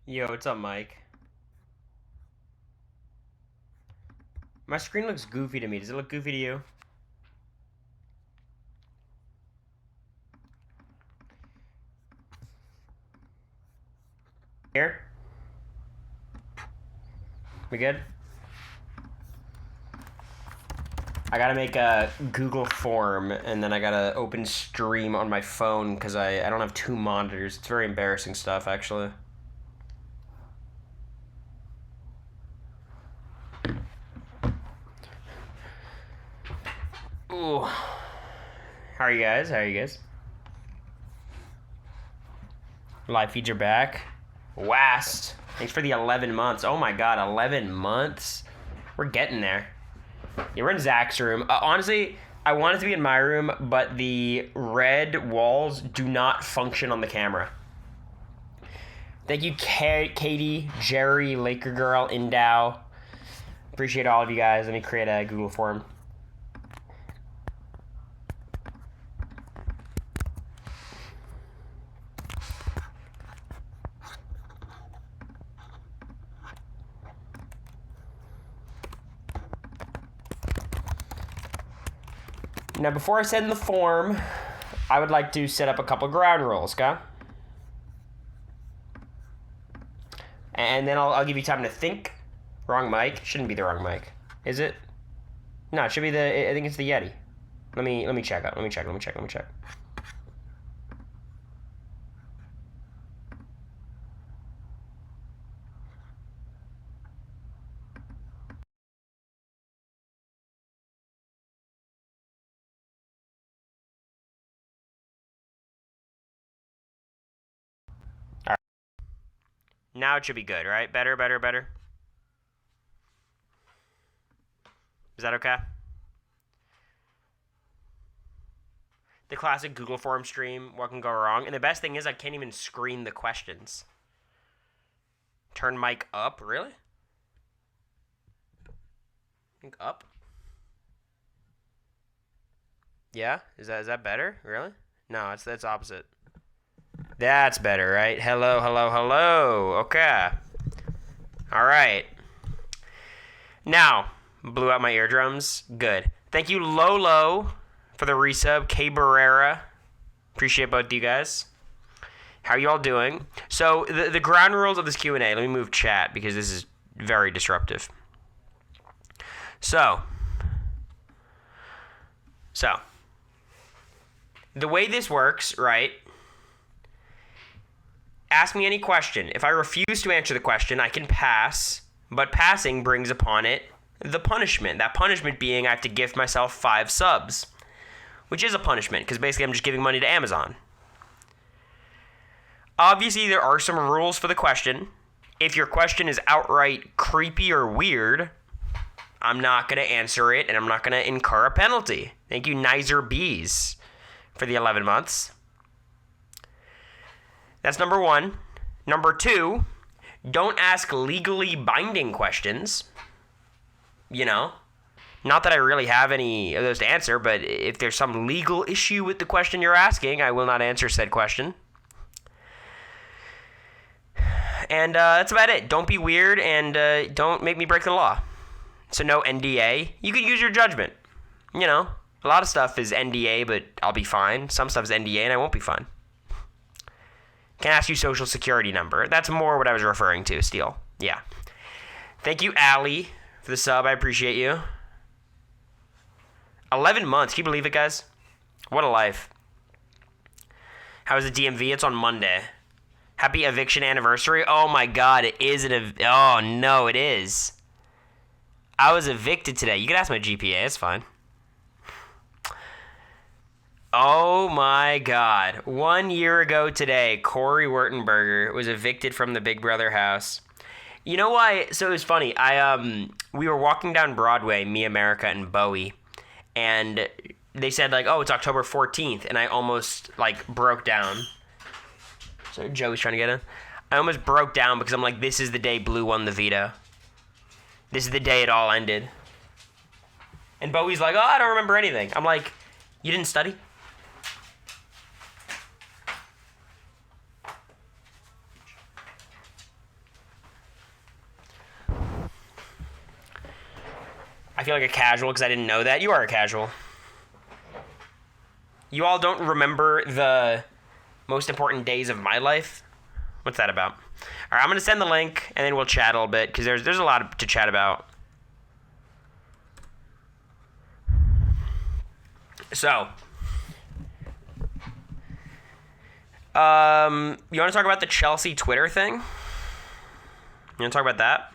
Yo, what's up, Mike? My screen looks goofy to me. Does it look goofy to you? Here? We good? I gotta make a Google form, and then I gotta open stream on my phone because I don't have two monitors. It's very embarrassing stuff, actually. Ooh. How are you guys? How are you guys? Live feeds are back. Wast. Thanks for the 11 months. Oh my god, 11 months? We're getting there. Yeah, we're in Zach's room. Honestly, I want it to be in my room, but the red walls do not function on the camera. Thank you, Katie, Jerry, Laker Girl, Indow. Appreciate all of you guys. Let me create a Google form. Now, before I send the form, I would like to set up a couple ground rules, okay? And then I'll give you time to think. Wrong mic. Shouldn't be the wrong mic. Is it? No, it should be I think it's the Yeti. Let me check out. Let me check. All right. Now it should be good, right? Better. Is that okay? The classic Google form stream. What can go wrong? And the best thing is I can't even screen the questions. Turn mic up, really? Think up? Yeah? Is that better? Really? No, that's opposite. That's better, right? Hello. Okay. All right. Now, blew out my eardrums. Good. Thank you, Lolo, for the resub. K Barrera. Appreciate both you guys. How are you all doing? So, the ground rules of this Q&A. Let me move chat because this is very disruptive. So, the way this works, right? Ask me any question. If I refuse to answer the question, I can pass, but passing brings upon it the punishment. That punishment being I have to gift myself 5 subs, which is a punishment because basically I'm just giving money to Amazon. Obviously, there are some rules for the question. If your question is outright creepy or weird, I'm not going to answer it and I'm not going to incur a penalty. Thank you, Nizer Bees, for the 11 months. That's number 1. Number 2, don't ask legally binding questions. You know, not that I really have any of those to answer, but if there's some legal issue with the question you're asking, I will not answer said question. And that's about it. Don't be weird and don't make me break the law. So no NDA. You could use your judgment. You know, a lot of stuff is NDA, but I'll be fine. Some stuff is NDA and I won't be fine. Can ask you social security number. That's more what I was referring to, Steele. Yeah. Thank you, Allie, for the sub. I appreciate you. 11 months. Can you believe it, guys? What a life. How is the DMV? It's on Monday. Happy eviction anniversary. Oh, my God. It is oh, no, it is. I was evicted today. You can ask my GPA. It's fine. Oh my God. 1 year ago today, Cory Wurtenberger was evicted from the Big Brother house. You know why? So it was funny. We were walking down Broadway, me, America, and Bowie, and they said, like, oh, it's October 14th, and I almost, like, broke down. So Joey's trying to get in. I almost broke down because I'm like, this is the day Blue won the veto. This is the day it all ended. And Bowie's like, oh, I don't remember anything. I'm like, you didn't study? feel like a casual because I didn't know that. You are a casual. You all don't remember the most important days of my life? What's that about? All right, I'm going to send the link, and then we'll chat a little bit, because there's a lot to chat about. So, you want to talk about the Chelsea Twitter thing? You want to talk about that?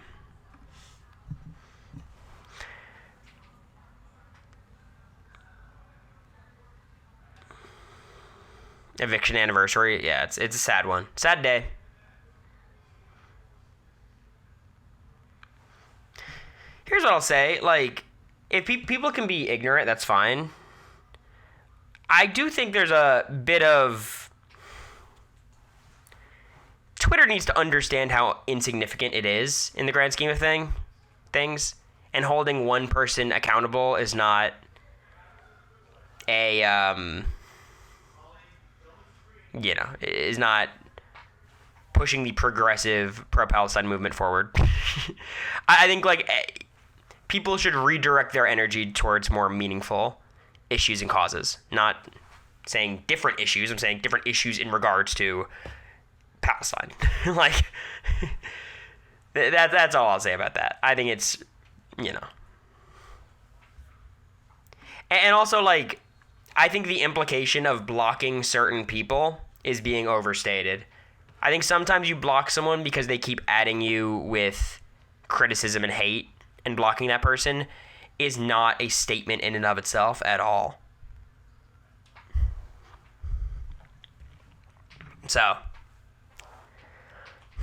Eviction anniversary. Yeah, it's a sad one. Sad day. Here's what I'll say. Like, if people can be ignorant, that's fine. I do think there's a bit of... Twitter needs to understand how insignificant it is in the grand scheme of things. And holding one person accountable is not a... is not pushing the progressive pro-Palestine movement forward. I think, like, people should redirect their energy towards more meaningful issues and causes. Not saying different issues. I'm saying different issues in regards to Palestine. Like, that's all I'll say about that. I think it's, And also, like, I think the implication of blocking certain people is being overstated. I think sometimes you block someone because they keep adding you with criticism and hate, and blocking that person is not a statement in and of itself at all. So,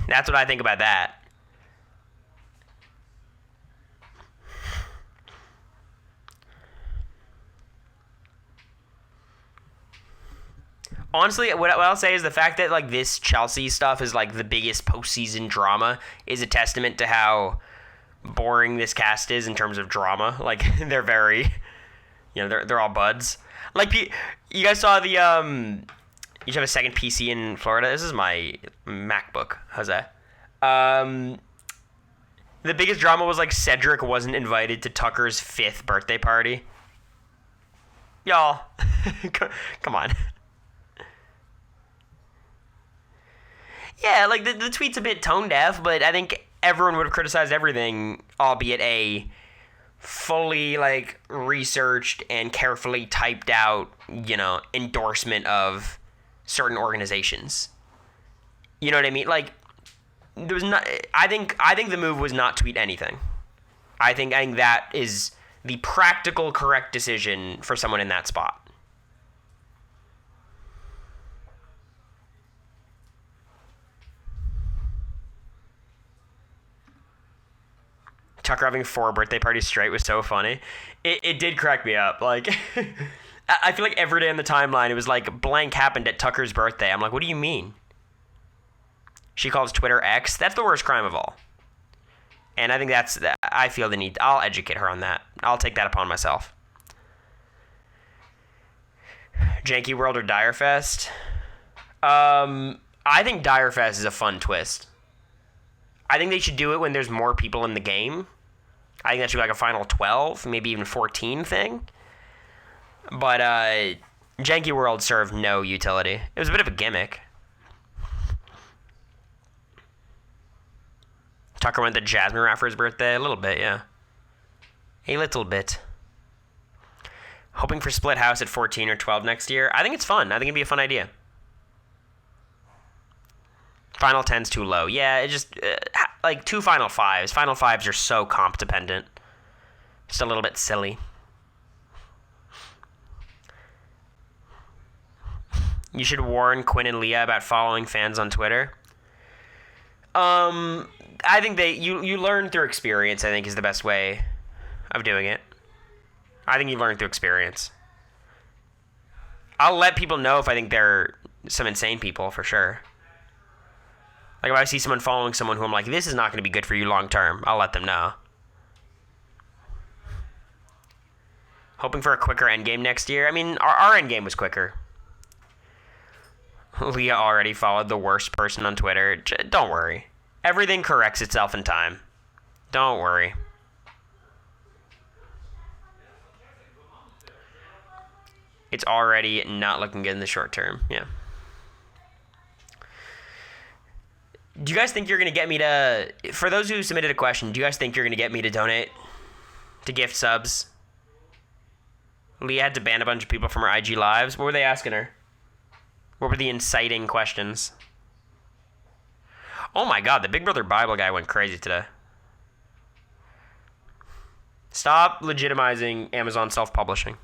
that's what I think about that. Honestly, what I'll say is the fact that, like, this Chelsea stuff is, like, the biggest postseason drama is a testament to how boring this cast is in terms of drama. Like, they're very, they're all buds. Like, you guys saw the, you have a second PC in Florida? This is my MacBook. How's that? The biggest drama was, like, Cedric wasn't invited to Tucker's 5th birthday party. Y'all, come on. Yeah, like, the tweet's a bit tone deaf, but I think everyone would have criticized everything, albeit a fully, like, researched and carefully typed out, endorsement of certain organizations. You know what I mean? Like, there was not... I think the move was not tweet anything. I think that is the practical correct decision for someone in that spot. Tucker having 4 birthday parties straight was so funny. It did crack me up. Like, I feel like every day on the timeline, it was like, blank happened at Tucker's birthday. I'm like, what do you mean? She calls Twitter X. That's the worst crime of all. And I think I feel the need. I'll educate her on that. I'll take that upon myself. Janky World or Direfest? I think Direfest is a fun twist. I think they should do it when there's more people in the game. I think that should be like a final 12, maybe even 14 thing. But Janky World served no utility. It was a bit of a gimmick. Tucker went to Jasmine Raff for his birthday. A little bit, yeah. A little bit. Hoping for split house at 14 or 12 next year. I think it's fun. I think it'd be a fun idea. Final 10's too low. Yeah, it just... like, 2 Final 5s. Final 5s are so comp dependent. Just a little bit silly. You should warn Quinn and Leah about following fans on Twitter. I think you learn through experience, I think, is the best way of doing it. I think you learn through experience. I'll let people know if I think they're some insane people, for sure. Like, if I see someone following someone who I'm like, this is not going to be good for you long term, I'll let them know. Hoping for a quicker endgame next year. I mean, our endgame was quicker. Leah already followed the worst person on Twitter. Don't worry. Everything corrects itself in time. Don't worry. It's already not looking good in the short term. Yeah. Do you guys think you're going to get me to... For those who submitted a question, do you guys think you're going to get me to donate? To gift subs? Leah had to ban a bunch of people from her IG lives. What were they asking her? What were the inciting questions? Oh my god, the Big Brother Bible guy went crazy today. Stop legitimizing Amazon self-publishing.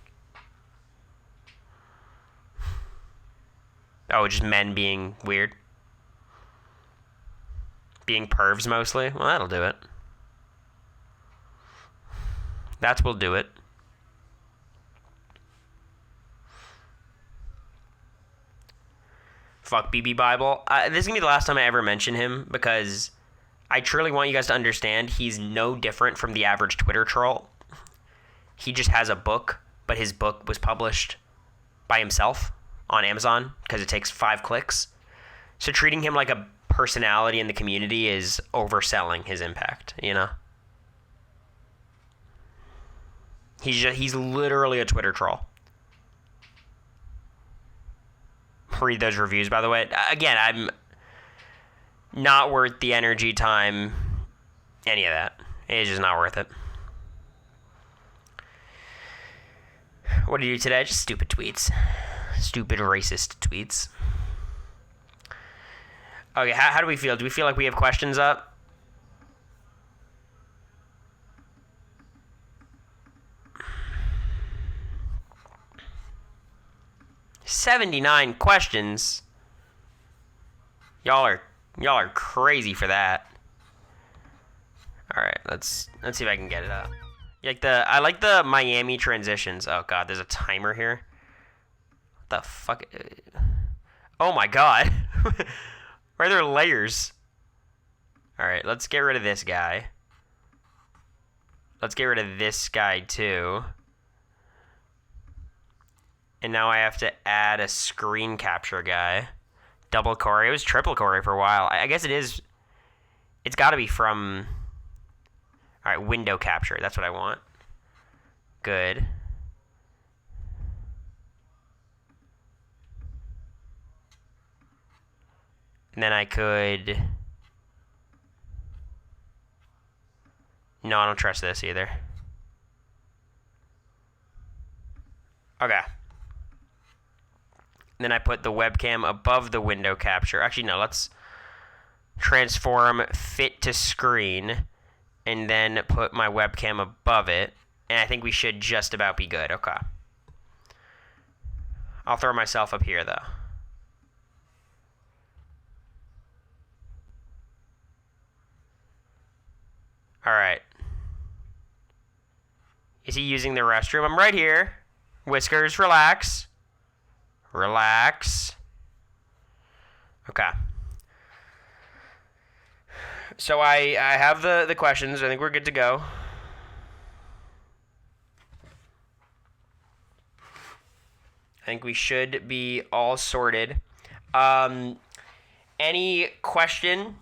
Oh, just men being weird? Being pervs mostly? Well, that'll do it. That will do it. Fuck BB Bible. This is going to be the last time I ever mention him because I truly want you guys to understand he's no different from the average Twitter troll. He just has a book, but his book was published by himself on Amazon because it takes 5 clicks. So treating him like a personality in the community is overselling his impact, you know? He's literally a Twitter troll. Read those reviews, by the way. Again, I'm not worth the energy, time, any of that. It's just not worth it. What did you do today? Just stupid tweets. Stupid racist tweets. Okay, how do we feel? Do we feel like we have questions up? $79 questions. Y'all are crazy for that. All right, let's see if I can get it up. I like the Miami transitions. Oh god, there's a timer here. What the fuck? Oh my god. Why are there layers? All right, let's get rid of this guy. Let's get rid of this guy too. And now I have to add a screen capture guy. Double Cory. It was triple Cory for a while. I guess it is. It's got to be from... All right, window capture. That's what I want. Good. And then I could... No, I don't trust this either. Okay. Then I put the webcam above the window capture. Actually, no, let's transform fit to screen and then put my webcam above it. And I think we should just about be good. Okay. I'll throw myself up here, though. All right. Is he using the restroom? I'm right here. Whiskers, relax. Relax. Okay. So I have the questions. I think we're good to go. I think we should be all sorted. Any question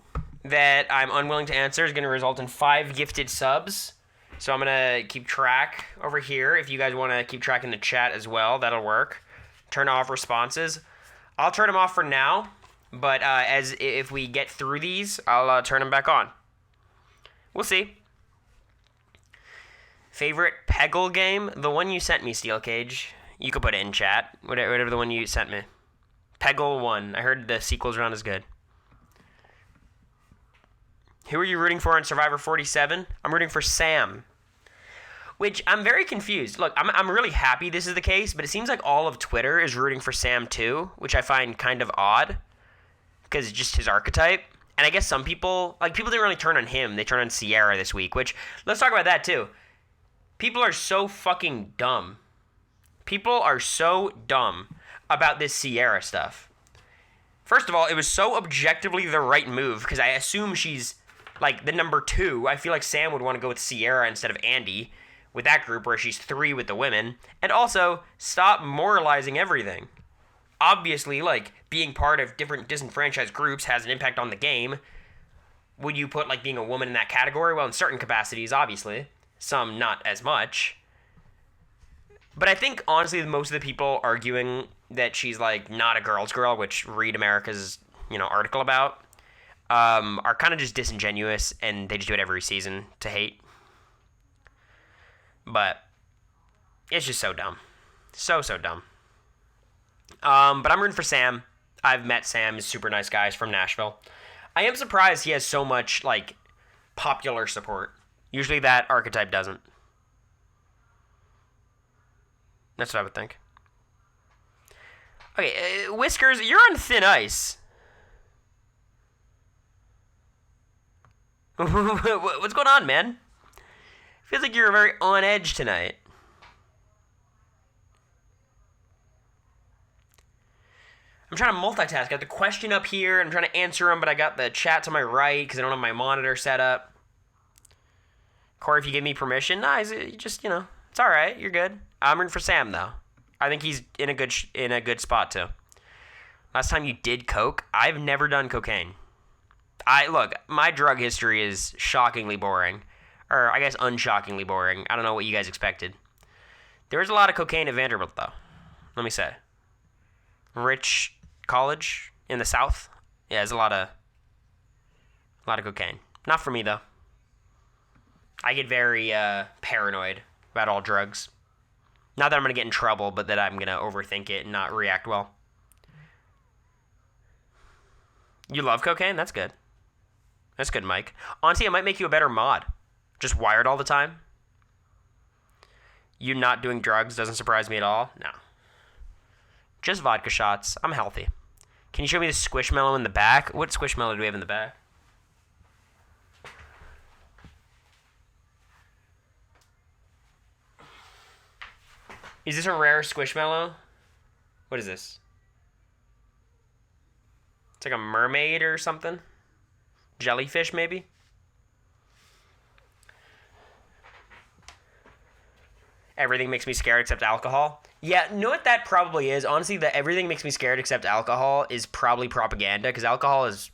that I'm unwilling to answer is going to result in 5 gifted subs. So I'm going to keep track over here. If you guys want to keep track in the chat as well, that'll work. Turn off responses. I'll turn them off for now, but if we get through these, I'll turn them back on. We'll see. Favorite Peggle game? The one you sent me, Steel Cage. You could put it in chat. Whatever the one you sent me. Peggle 1. I heard the sequels are not as good. Who are you rooting for in Survivor 47? I'm rooting for Sam. Which, I'm very confused. Look, I'm really happy this is the case, but it seems like all of Twitter is rooting for Sam too, which I find kind of odd, because it's just his archetype. And I guess some people, people didn't really turn on him. They turned on Sierra this week, which, let's talk about that too. People are so fucking dumb. People are so dumb about this Sierra stuff. First of all, it was so objectively the right move, because I assume she's, the number 2. I feel like Sam would want to go with Sierra instead of Andy, with that group where she's 3 with the women. And also, stop moralizing everything. Obviously, being part of different disenfranchised groups has an impact on the game. Would you put, being a woman in that category? Well, in certain capacities, obviously. Some not as much. But I think honestly, most of the people arguing that she's like not a girl's girl, which read America's article about, are kind of just disingenuous, and they just do it every season to hate. But it's just so dumb, so dumb. But I'm rooting for Sam. I've met Sam. He's a super nice guy. He's from Nashville. I am surprised he has so much like popular support. Usually that archetype doesn't. That's what I would think. Okay, Whiskers, you're on thin ice. What's going on, man? Feels like you're very on edge tonight. I'm trying to multitask. I got the question up here, and I'm trying to answer them, but I got the chat to my right because I don't have my monitor set up. Corey, if you give me permission, nice. Just it's all right. You're good. I'm rooting for Sam though. I think he's in a good spot too. Last time you did coke, I've never done cocaine. Look, my drug history is shockingly boring, or I guess unshockingly boring. I don't know what you guys expected. There was a lot of cocaine at Vanderbilt though. Let me say, rich college in the South. Yeah, there's a lot of cocaine. Not for me though. I get very paranoid about all drugs. Not that I'm going to get in trouble, but that I'm going to overthink it and not react well. You love cocaine? That's good. That's good, Mike. Honestly, it might make you a better mod. Just wired all the time. You not doing drugs doesn't surprise me at all. No. Just vodka shots. I'm healthy. Can you show me the Squishmallow in the back? What Squishmallow do we have in the back? Is this a rare Squishmallow? What is this? It's like a mermaid or something? Jellyfish, maybe? Everything makes me scared except alcohol. Yeah, know what that probably is? Honestly, the everything makes me scared except alcohol is probably propaganda, because alcohol is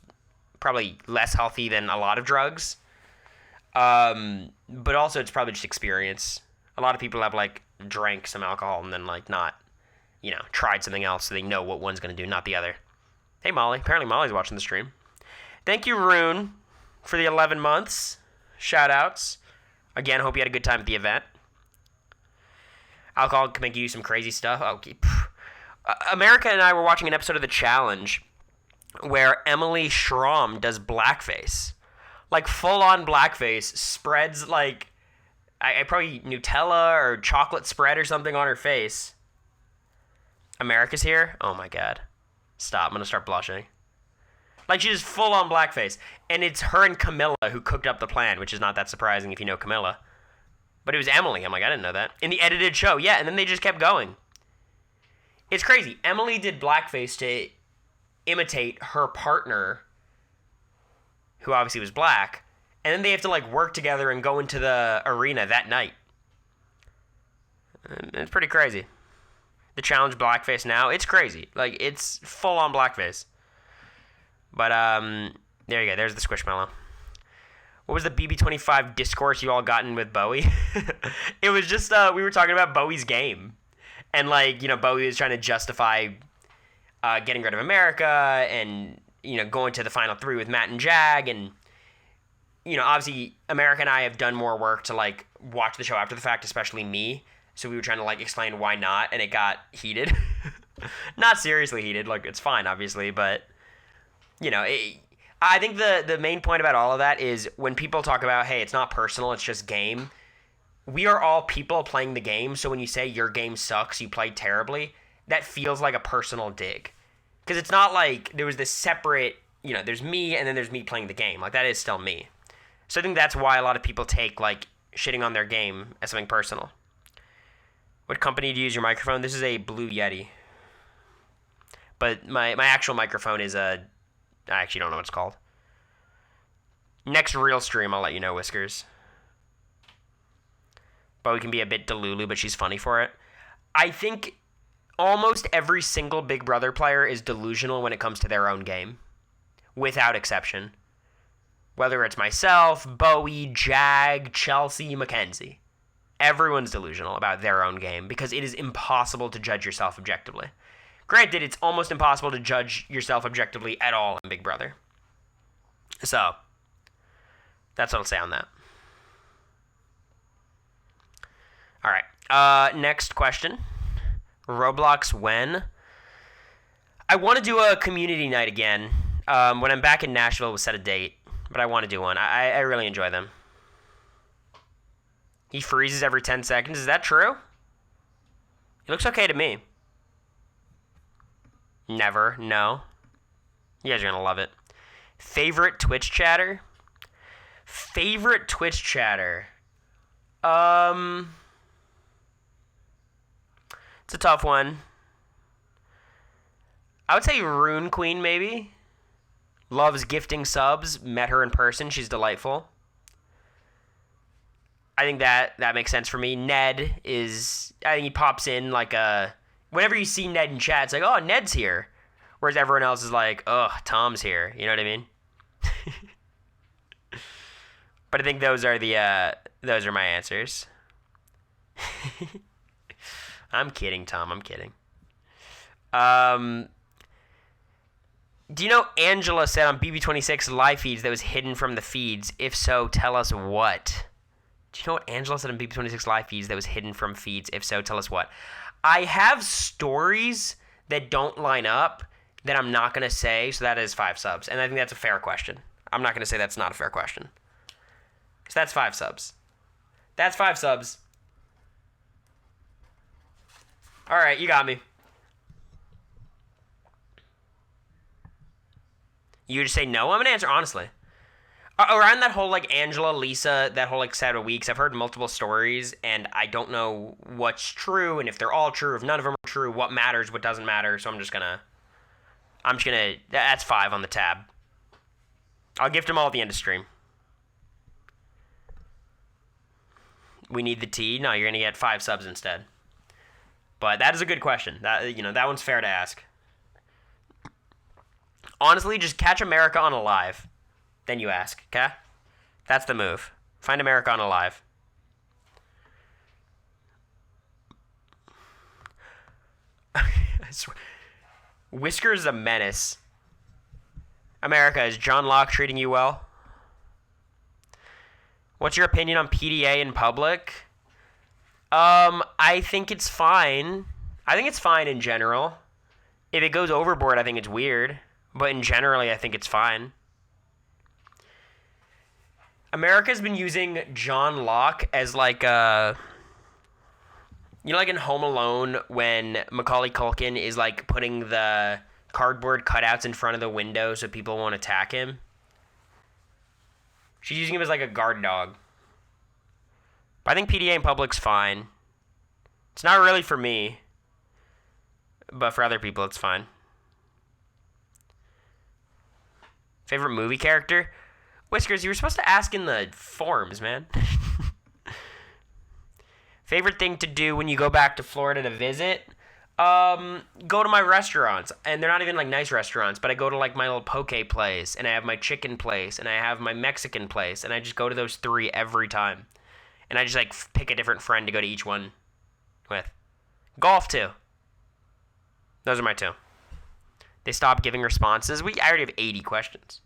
probably less healthy than a lot of drugs. But also it's probably just experience. A lot of people have, like, drank some alcohol and then, like, not, tried something else so they know what one's going to do, not the other. Hey, Molly. Apparently Molly's watching the stream. Thank you, Rune, for the 11 months. Shout-outs. Again, hope you had a good time at the event. Alcohol can make you do some crazy stuff. Okay. America and I were watching an episode of The Challenge where Emily Schramm does blackface. Like, full-on blackface. Spreads, like, I probably Nutella or chocolate spread or something on her face. America's here? Oh, my God. Stop. I'm going to start blushing. Like, she's full-on blackface. And it's her and Camilla who cooked up the plan, which is not that surprising if you know Camilla. But it was Emily. I'm like, I didn't know that. In the edited show, yeah, and then they just kept going. It's crazy. Emily did blackface to imitate her partner, who obviously was black, and then they have to, like, work together and go into the arena that night. It's pretty crazy. The Challenge blackface now, it's crazy. Like, it's full-on blackface. But, there you go. There's the Squishmallow. What was the BB25 discourse you all gotten with Bowie? It was just, we were talking about Bowie's game. And, like, Bowie was trying to justify getting rid of America and, going to the Final Three with Matt and Jag. And, obviously, America and I have done more work to, like, watch the show after the fact, especially me. So we were trying to, like, explain why not, and it got heated. Not seriously heated. Like, it's fine, obviously, but, I think the main point about all of that is when people talk about, hey, it's not personal, it's just game. We are all people playing the game, so when you say your game sucks, you played terribly, that feels like a personal dig. Because it's not like there was this separate, there's me and then there's me playing the game. Like, that is still me. So I think that's why a lot of people take, like, shitting on their game as something personal. What company do you use your microphone? This is a Blue Yeti. But my actual microphone is I actually don't know what it's called. Next real stream, I'll let you know, Whiskers. Bowie can be a bit delulu, but she's funny for it. I think almost every single Big Brother player is delusional when it comes to their own game. Without exception. Whether it's myself, Bowie, Jag, Chelsea, Mackenzie. Everyone's delusional about their own game because it is impossible to judge yourself objectively. Granted, it's almost impossible to judge yourself objectively at all in Big Brother. So, that's what I'll say on that. All right. Next question. Roblox when? I want to do a community night again. When I'm back in Nashville, we'll set a date. But I want to do one. I really enjoy them. He freezes every 10 seconds. Is that true? He looks okay to me. Never. No. You guys are going to love it. Favorite Twitch chatter? Favorite Twitch chatter? It's a tough one. I would say Rune Queen, maybe. Loves gifting subs. Met her in person. She's delightful. I think that makes sense for me. Ned is... I think he pops in like a... Whenever you see Ned in chat, it's like, oh, Ned's here. Whereas everyone else is like, oh, Tom's here. You know what I mean? But I think those are my answers. I'm kidding, Tom. I'm kidding. Do you know Angela said on BB26 live feeds that was hidden from the feeds? If so, tell us what. Do you know what Angela said on BB26 live feeds that was hidden from feeds? If so, tell us what. I have stories that don't line up that I'm not going to say, so that is 5 subs. And I think that's a fair question. I'm not going to say that's not a fair question. So that's 5 subs. That's 5 subs. All right, you got me. You just say no? I'm going to answer honestly. Around that whole, like, Angela, Lisa, that whole, like, set of weeks, I've heard multiple stories, and I don't know what's true, and if they're all true, if none of them are true, what matters, what doesn't matter, so I'm just gonna, that's 5 on the tab. I'll gift them all at the end of stream. We need the tea? No, you're gonna get 5 subs instead. But that is a good question. That one's fair to ask. Honestly, just catch America on a live. Then you ask, okay? That's the move. Find America on a live. Whiskers is a menace. America, is John Locke treating you well? What's your opinion on PDA in public? I think it's fine. I think it's fine in general. If it goes overboard, I think it's weird. But in generally, I think it's fine. America's been using John Locke as like a... You know, like in Home Alone, when Macaulay Culkin is like putting the cardboard cutouts in front of the window so people won't attack him? She's using him as like a guard dog. But I think PDA in public's fine. It's not really for me. But for other people, it's fine. Favorite movie character? Whiskers, you were supposed to ask in the forums, man. Favorite thing to do when you go back to Florida to visit? Go to my restaurants. And they're not even like nice restaurants, but I go to like my little poke place, and I have my chicken place, and I have my Mexican place, and I just go to those 3 every time. And I just like pick a different friend to go to each one with. Golf too. Those are my 2. They stopped giving responses. I already have 80 questions.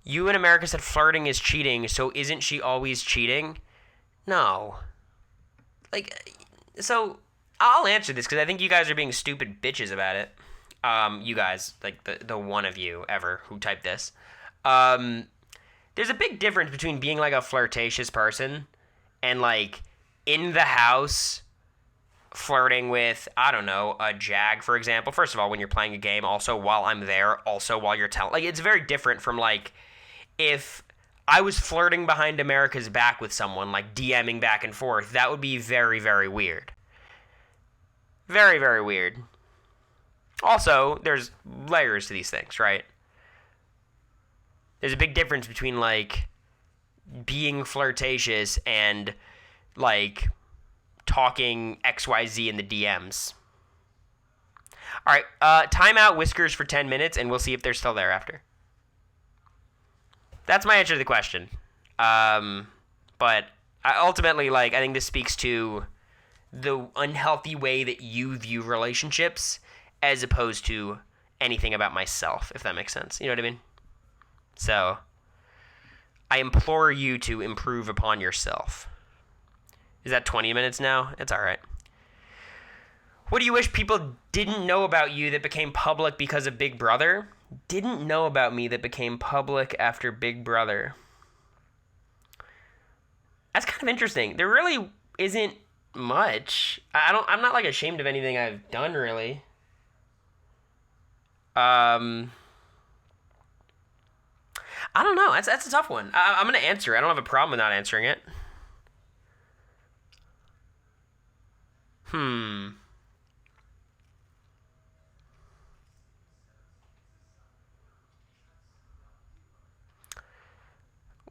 You in America said flirting is cheating, so isn't she always cheating? No. Like, so, I'll answer this, because I think you guys are being stupid bitches about it. You guys, like, the one of you ever who typed this. There's a big difference between being, like, a flirtatious person and, like, in the house flirting with, I don't know, a Jag, for example. First of all, when you're playing a game, also while I'm there, also while you're telling... Like, it's very different from, like, if I was flirting behind America's back with someone, like, DMing back and forth, that would be very, very weird. Very, very weird. Also, there's layers to these things, right? There's a big difference between, like, being flirtatious and, like... talking XYZ in the DMs. All right, time out Whiskers for 10 minutes, and we'll see if they're still there after. That's my answer to the question. But But ultimately, like, I think this speaks to the unhealthy way that you view relationships as opposed to anything about myself, if that makes sense. You know what I mean? So, I implore you to improve upon yourself. Is that 20 minutes now? It's all right. What do you wish people didn't know about you that became public because of Big Brother? Didn't know about me that became public after Big Brother. That's kind of interesting. There really isn't much. I'm not like ashamed of anything I've done really. I don't know. That's a tough one. I'm gonna answer. I don't have a problem with not answering it.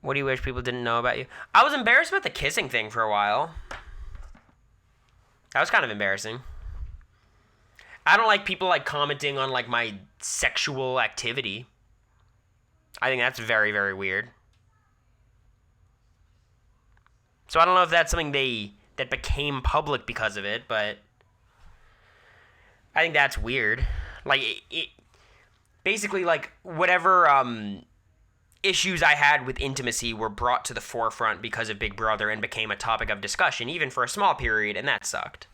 What do you wish people didn't know about you? I was embarrassed about the kissing thing for a while. That was kind of embarrassing. I don't like people like commenting on like my sexual activity. I think that's very, very weird. So I don't know if that's something that became public because of it, but I think that's weird. Like it basically like whatever issues I had with intimacy were brought to the forefront because of Big Brother and became a topic of discussion, even for a small period, and that sucked.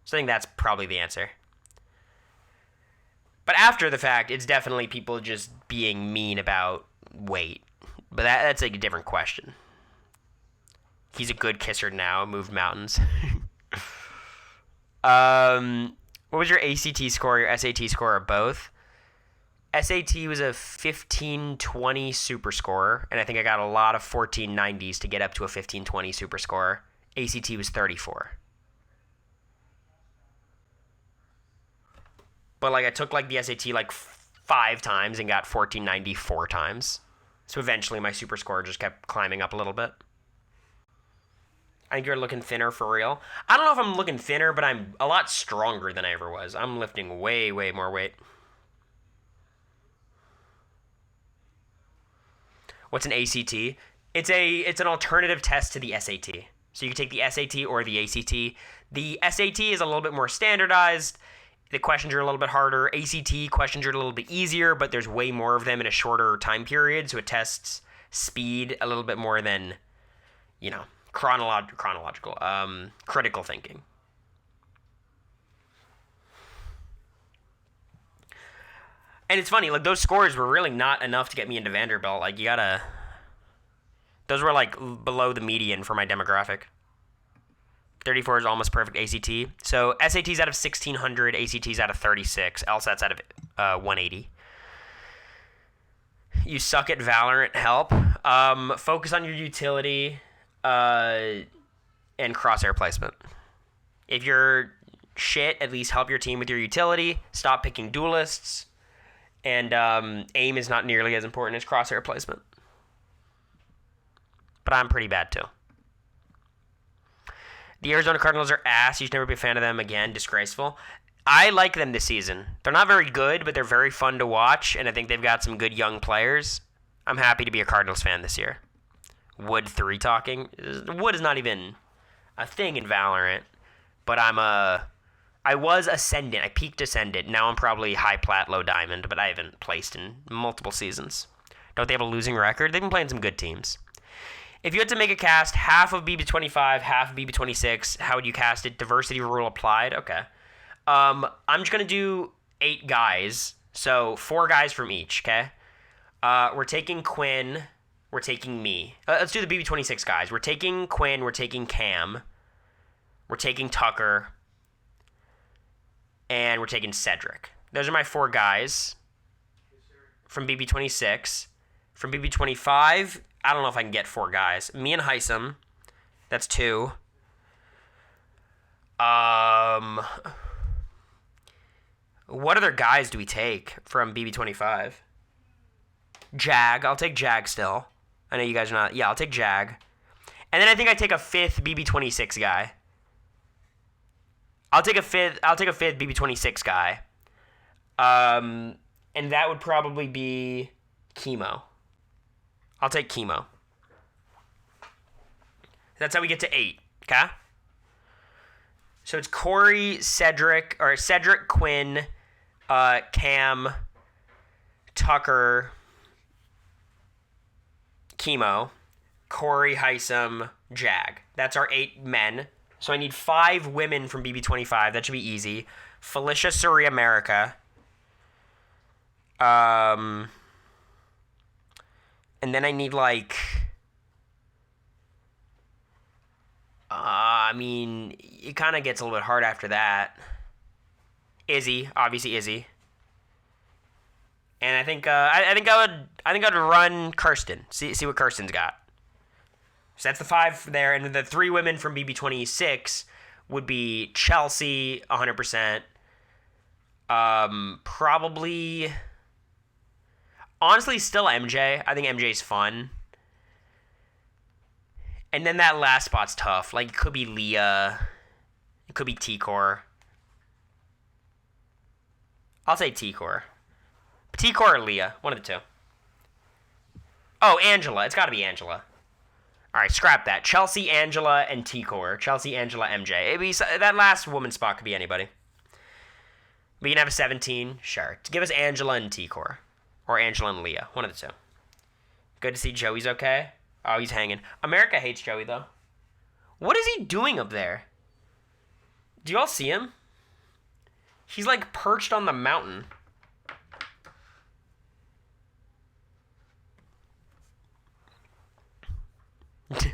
So I think that's probably the answer. But after the fact, it's definitely people just being mean about weight. But that's like a different question. He's a good kisser now, moved mountains. What was your ACT score, your SAT score, or both? SAT was a 1520 super score, and I think I got a lot of 1490s to get up to a 1520 super score. ACT was 34. But like I took like the SAT like 5 times and got 1490 4 times. So eventually my super score just kept climbing up a little bit. I think you're looking thinner for real. I don't know if I'm looking thinner, but I'm a lot stronger than I ever was. I'm lifting way, way more weight. What's an ACT? It's an alternative test to the SAT. So you can take the SAT or the ACT. The SAT is a little bit more standardized. The questions are a little bit harder. ACT questions are a little bit easier, but there's way more of them in a shorter time period, so it tests speed a little bit more than, critical thinking. And it's funny, like, those scores were really not enough to get me into Vanderbilt. Like, those were, like, below the median for my demographic. 34 is almost perfect ACT. So, SAT's out of 1,600, ACT's out of 36, LSAT's out of 180. You suck at Valorant, help. Focus on your utility, and crosshair placement. If you're shit, at least help your team with your utility. Stop picking duelists. And aim is not nearly as important as crosshair placement. But I'm pretty bad, too. The Arizona Cardinals are ass. You should never be a fan of them again. Disgraceful. I like them this season. They're not very good, but they're very fun to watch, and I think they've got some good young players. I'm happy to be a Cardinals fan this year. Wood 3 talking. Wood is not even a thing in Valorant, but I was Ascendant. I peaked Ascendant. Now I'm probably high plat, low diamond, but I haven't placed in multiple seasons. Don't they have a losing record? They've been playing some good teams. If you had to make a cast, half of BB25, half of BB26, how would you cast it? Diversity rule applied? Okay. I'm just going to do 8 guys. So 4 guys from each, okay? We're taking Quinn. We're taking me. Let's do the BB26 guys. We're taking Quinn. We're taking Cam. We're taking Tucker. And we're taking Cedric. Those are my 4 guys from BB26. From BB25, I don't know if I can get 4 guys. Me and Heisem, that's 2. What other guys do we take from BB25? Jag. I'll take Jag still. I know you guys are not. Yeah, I'll take Jag. And then I think I take a 5th BB26 guy. I'll take a fifth BB26 guy. And that would probably be Chemo. I'll take Chemo. That's how we get to 8. Okay? So it's Cory, Cedric, Quinn, Cam, Tucker, Chemo, Cory, Heisem, Jag. That's our 8 men. So I need 5 women from BB25. That should be easy. Felicia Surrey America. And then I need like... it kind of gets a little bit hard after that. Izzy, obviously Izzy. And I think I'd run Kirsten. See what Kirsten's got. So that's the 5 there, and the 3 women from BB26 would be Chelsea, 100%. Probably, honestly, still MJ. I think MJ's fun. And then that last spot's tough. Like, it could be Leah. It could be T-Core. I'll say T-Core. T-Core or Leah. One of the 2. Oh, Angela. It's got to be Angela. All right, scrap that. Chelsea, Angela, and T-Core. Chelsea, Angela, MJ. That last woman spot could be anybody. We can have a 17. Sure. Give us Angela and T-Core. Or Angela and Leah. One of the 2. Good to see Joey's okay. Oh, he's hanging. America hates Joey, though. What is he doing up there? Do you all see him? He's, like, perched on the mountain.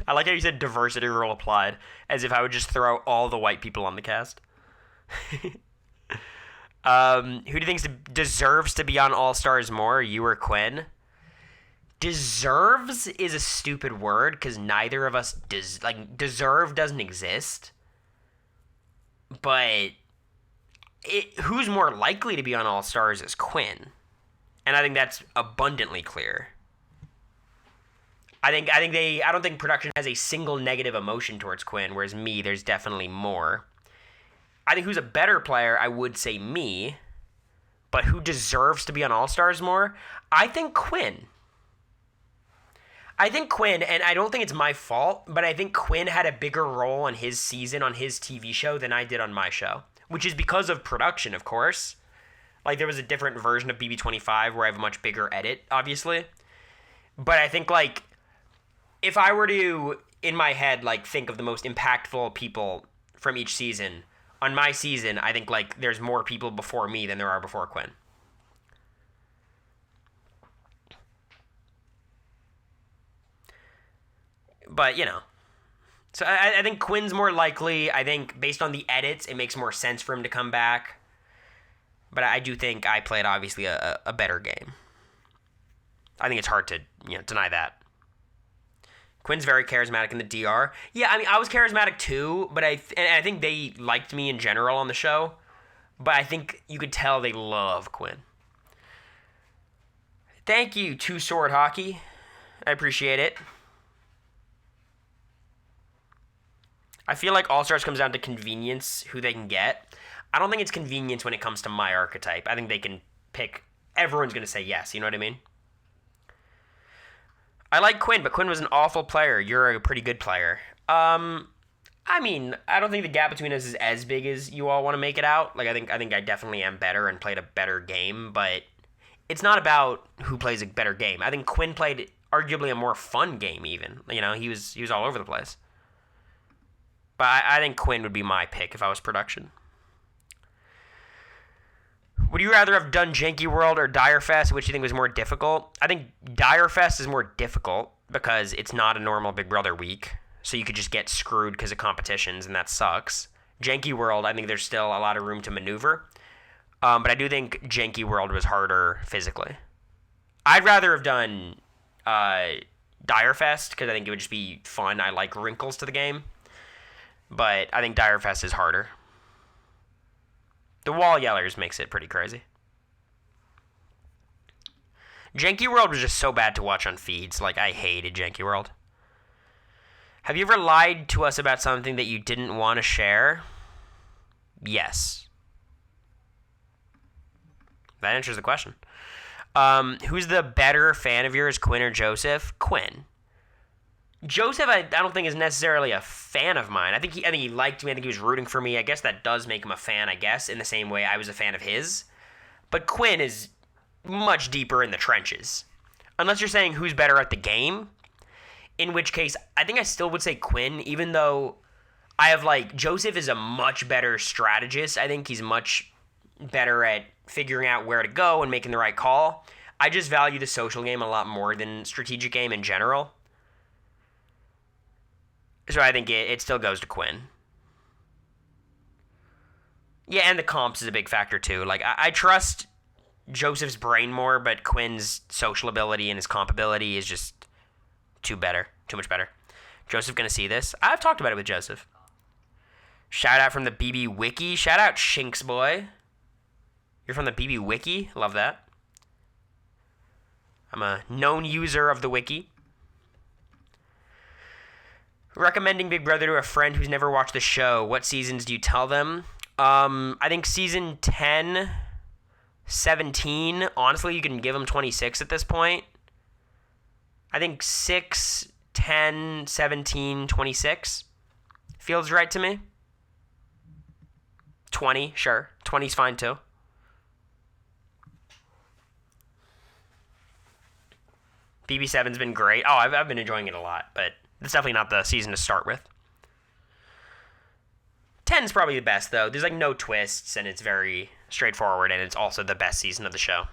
I like how you said diversity rule applied, as if I would just throw all the white people on the cast. Who do you think deserves to be on All-Stars more, you or Quinn? Deserves is a stupid word, because neither of us deserve doesn't exist. But who's more likely to be on All-Stars is Quinn. And I think that's abundantly clear. I don't think production has a single negative emotion towards Quinn, whereas me, there's definitely more. I think who's a better player, I would say me. But who deserves to be on All-Stars more? I think Quinn. And I don't think it's my fault, but I think Quinn had a bigger role on his season, on his TV show, than I did on my show. Which is because of production, of course. Like, there was a different version of BB25 where I have a much bigger edit, obviously. But I think, like, if I were to, in my head, like, think of the most impactful people from each season, on my season, I think, like, there's more people before me than there are before Quinn. But, you know. So I think Quinn's more likely. I think, based on the edits, it makes more sense for him to come back. But I do think I played, obviously, a better game. I think it's hard to, deny that. Quinn's very charismatic in the DR. Yeah, I mean, I was charismatic too, but I think they liked me in general on the show. But I think you could tell they love Quinn. Thank you, Two Sword Hockey. I appreciate it. I feel like All-Stars comes down to convenience, who they can get. I don't think it's convenience when it comes to my archetype. I think they can pick. Everyone's going to say yes, you know what I mean? I like Quinn, but Quinn was an awful player. You're a pretty good player. I mean, I don't think the gap between us is as big as you all want to make it out. Like, I think I definitely am better and played a better game, but it's not about who plays a better game. I think Quinn played arguably a more fun game even. He was all over the place. But I think Quinn would be my pick if I was production. Would you rather have done Janky World or Dire Fest? Which do you think was more difficult? I think Dire Fest is more difficult because it's not a normal Big Brother week. So you could just get screwed because of competitions, and that sucks. Janky World, I think there's still a lot of room to maneuver. But I do think Janky World was harder physically. I'd rather have done Dire Fest because I think it would just be fun. I like wrinkles to the game. But I think Dire Fest is harder. The Wall Yellers makes it pretty crazy. Janky World was just so bad to watch on feeds. Like, I hated Janky World. Have you ever lied to us about something that you didn't want to share? Yes. That answers the question. Who's the better fan of yours, Quinn or Joseph? Quinn. Joseph, I don't think is necessarily a fan of mine. I think he liked me. I think he was rooting for me. I guess that does make him a fan. I guess in the same way I was a fan of his. But Quinn is much deeper in the trenches. Unless you're saying who's better at the game, in which case I think I still would say Quinn, even though I have Joseph is a much better strategist. I think he's much better at figuring out where to go and making the right call. I just value the social game a lot more than strategic game in general. So I think it still goes to Quinn. Yeah, and the comps is a big factor too. I trust Joseph's brain more, but Quinn's social ability and his comp ability is just too much better. Joseph gonna see this? I've talked about it with Joseph. Shout out from the BB Wiki. Shout out Shinks Boy. You're from the BB Wiki? Love that. I'm a known user of the wiki. Recommending Big Brother to a friend who's never watched the show. What seasons do you tell them? I think season 10, 17. Honestly, you can give them 26 at this point. I think 6, 10, 17, 26 feels right to me. 20, sure. 20's fine too. BB7's been great. Oh, I've been enjoying it a lot, but it's definitely not the season to start with. 10's probably the best, though. There's no twists, and it's very straightforward, and it's also the best season of the show.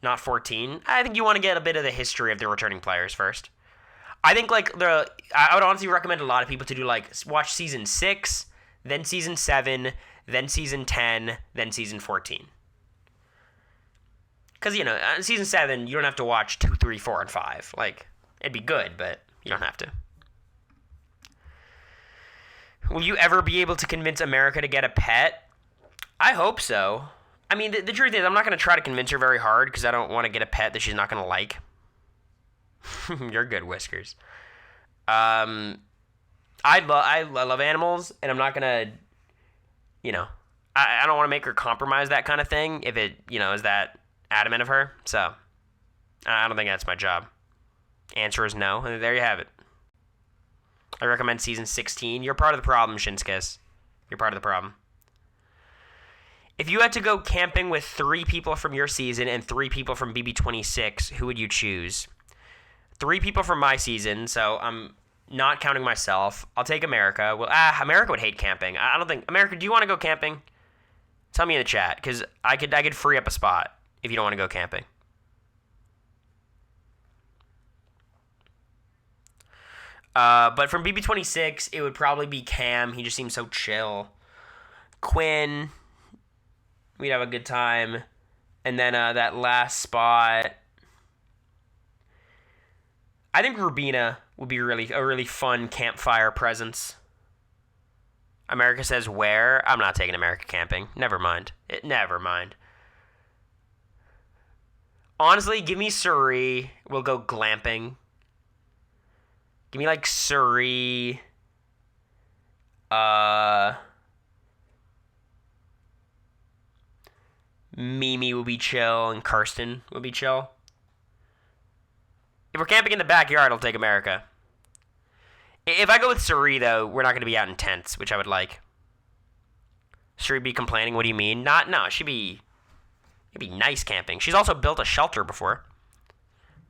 Not 14. I think you want to get a bit of the history of the returning players first. I think, I would honestly recommend a lot of people to do, watch season 6, then season 7, then season 10, then season 14. Because, season 7, you don't have to watch 2, 3, 4, and 5. It'd be good, but you don't have to. Will you ever be able to convince America to get a pet? I hope so. I mean, the truth is, I'm not going to try to convince her very hard because I don't want to get a pet that she's not going to like. You're good, Whiskers. I love animals, and I'm not going to, I don't want to make her compromise that kind of thing if it, is that adamant of her. So, I don't think that's my job. Answer is no, and there you have it. I recommend season 16. You're part of the problem, Shinskis. You're part of the problem. If you had to go camping with 3 people from your season and 3 people from BB26, who would you choose? 3 people from my season, so I'm not counting myself. I'll take America. Well, America would hate camping. I don't think... America, do you want to go camping? Tell me in the chat, because I could free up a spot if you don't want to go camping. But from BB26, it would probably be Cam. He just seems so chill. Quinn, we'd have a good time. And then that last spot, I think Rubina would be a really fun campfire presence. America says where? I'm not taking America camping. Never mind. Never mind. Honestly, give me Surrey. We'll go glamping. Give me Surrey. Mimi will be chill and Kirsten will be chill. If we're camping in the backyard, I'll take America. If I go with Surrey, though, we're not going to be out in tents, which I would like. Surrey be complaining, what do you mean? No, it'd be nice camping. She's also built a shelter before.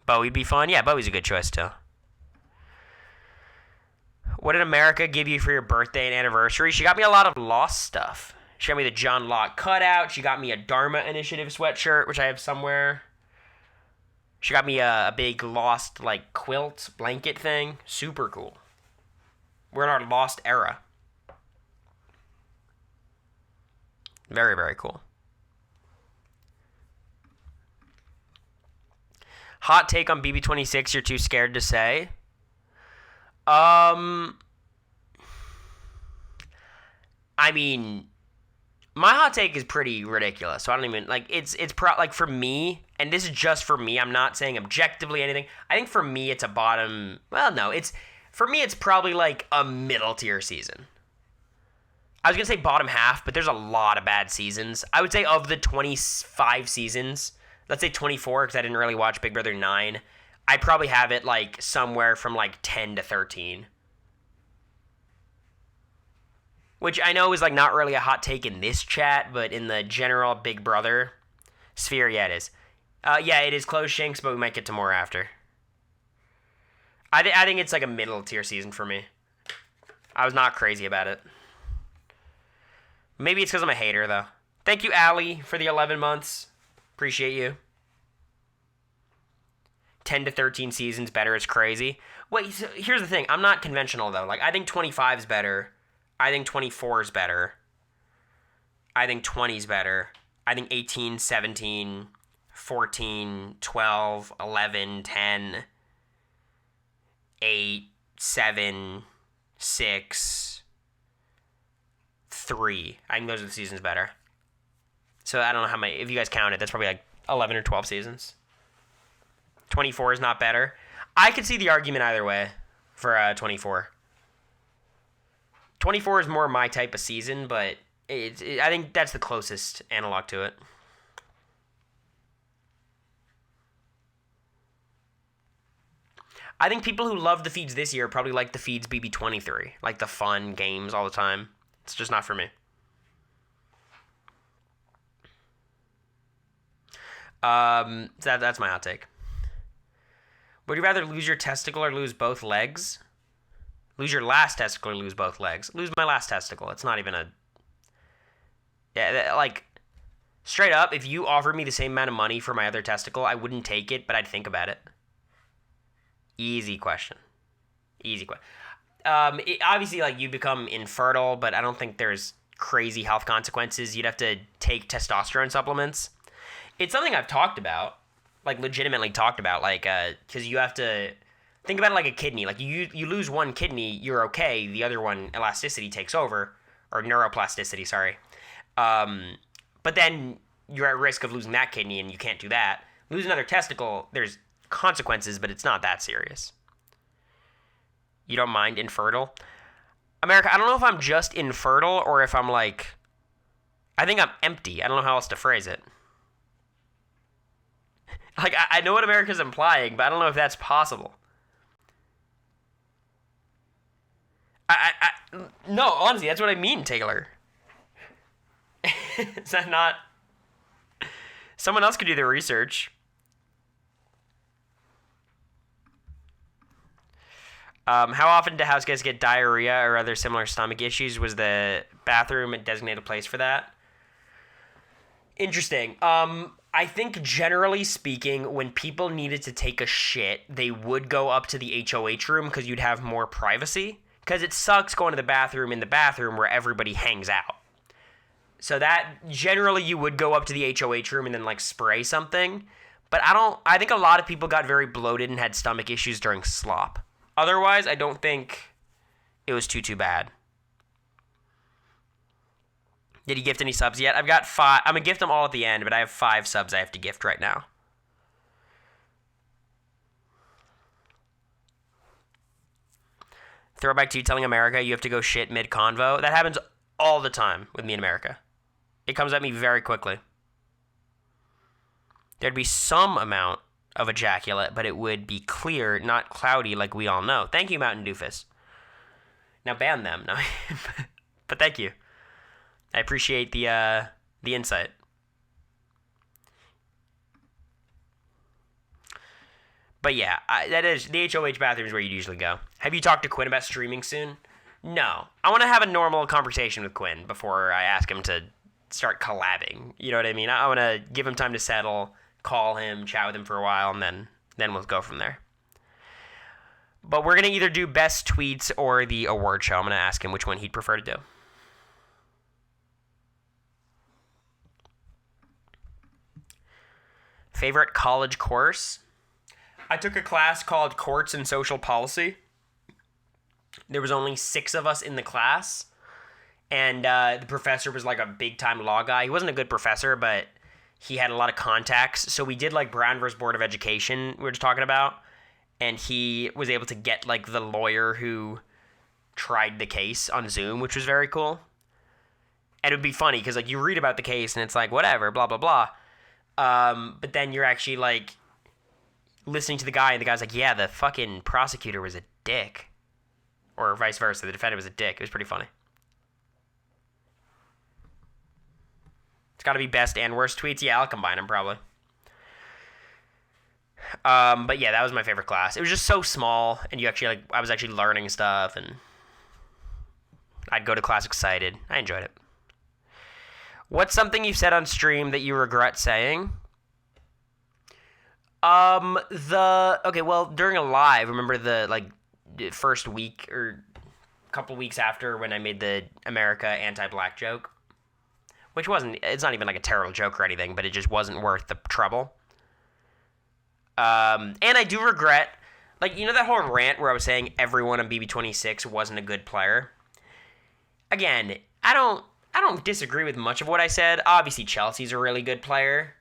Bowie'd be fun. Yeah, Bowie's a good choice, too. What did America give you for your birthday and anniversary? She got me a lot of Lost stuff. She got me the John Locke cutout. She got me a Dharma Initiative sweatshirt, which I have somewhere. She got me a big Lost, quilt blanket thing. Super cool. We're in our Lost era. Very, very cool. Hot take on BB26 you're too scared to say? I mean, my hot take is pretty ridiculous. So I don't even for me, and this is just for me. I'm not saying objectively anything. I think for me, it's a bottom. Well, no, for me, it's probably a middle tier season. I was gonna say bottom half, but there's a lot of bad seasons. I would say of the 25 seasons, let's say 24, because I didn't really watch Big Brother 9. I probably have it like somewhere from like 10 to 13. Which I know is like not really a hot take in this chat, but in the general Big Brother sphere, yeah, it is. Yeah, it is close shanks, but we might get to more after. I think it's like a middle tier season for me. I was not crazy about it. Maybe it's because I'm a hater, though. Thank you, Allie, for the 11 months. Appreciate you. 10 to 13 seasons better is crazy. Wait, so here's the thing. I'm not conventional, though. Like, I think 25 is better. I think 24 is better. I think 20 is better. I think 18, 17, 14, 12, 11, 10, 8, 7, 6, 3. I think those are the seasons better. So I don't know how many. If you guys count it, that's probably like 11 or 12 seasons. 24 is not better. I could see the argument either way for 24. 24 is more my type of season, but I think that's the closest analog to it. I think people who love the feeds this year probably like the feeds BB23, like the fun games all the time. It's just not for me. That's my hot take. Would you rather lose your testicle or lose both legs? Lose your last testicle or lose both legs? Lose my last testicle. It's not even a... Yeah, like, straight up, if you offered me the same amount of money for my other testicle, I wouldn't take it, but I'd think about it. Easy question. Easy question. Obviously, like, you become infertile, but I don't think there's crazy health consequences. You'd have to take testosterone supplements. It's something I've talked about, like, legitimately talked about, like, because you have to... Think about it like a kidney. Like, you lose one kidney, you're okay. The other one, elasticity takes over. Or neuroplasticity, sorry. But then you're at risk of losing that kidney, and you can't do that. Lose another testicle, there's consequences, but it's not that serious. You don't mind infertile? America, I don't know if I'm just infertile or if I'm like... I think I'm empty. I don't know how else to phrase it. Like, I know what America's implying, but I don't know if that's possible. No, honestly, that's what I mean, Taylor. Is that not... Someone else could do the research. How often do house guests get diarrhea or other similar stomach issues? Was the bathroom a designated place for that? Interesting. I think generally speaking, when people needed to take a shit, they would go up to the HOH room because you'd have more privacy. Because it sucks going to the bathroom in the bathroom where everybody hangs out. So that, generally you would go up to the HOH room and then like spray something. But I think a lot of people got very bloated and had stomach issues during slop. Otherwise, I don't think it was too bad. Did you gift any subs yet? I've got 5. I'm going to gift them all at the end, but I have 5 subs I have to gift right now. Throwback to you telling America you have to go shit mid-convo. That happens all the time with me in America. It comes at me very quickly. There'd be some amount of ejaculate, but it would be clear, not cloudy like we all know. Thank you, Mountain Doofus. Now ban them. No, but thank you. I appreciate the insight. But yeah, that is the HOH bathroom is where you usually go. Have you talked to Quinn about streaming soon? No. I want to have a normal conversation with Quinn before I ask him to start collabing. You know what I mean? I want to give him time to settle, call him, chat with him for a while, and then we'll go from there. But we're going to either do best tweets or the award show. I'm going to ask him which one he'd prefer to do. Favorite college course? I took a class called Courts and Social Policy. There was only 6 of us in the class, and the professor was like a big-time law guy. He wasn't a good professor, but he had a lot of contacts. So we did like Brown versus Board of Education we were just talking about, and he was able to get like the lawyer who tried the case on Zoom, which was very cool. And it would be funny because like you read about the case and it's like whatever, blah blah blah, but then you're actually like listening to the guy, and the guy's like, yeah, the fucking prosecutor was a dick. Or vice versa, the defendant was a dick. It was pretty funny. It's got to be best and worst tweets. Yeah, I'll combine them probably. But yeah, that was my favorite class. It was just so small, and I was actually learning stuff, and I'd go to class excited. I enjoyed it. What's something you've said on stream that you regret saying? Okay, well, during a live, remember the first week or couple weeks after when I made the America anti-black joke, which it's not even like a terrible joke or anything, but it just wasn't worth the trouble. And I do regret, that whole rant where I was saying everyone on BB26 wasn't a good player. Again, I don't disagree with much of what I said. Obviously, Chelsea's a really good player,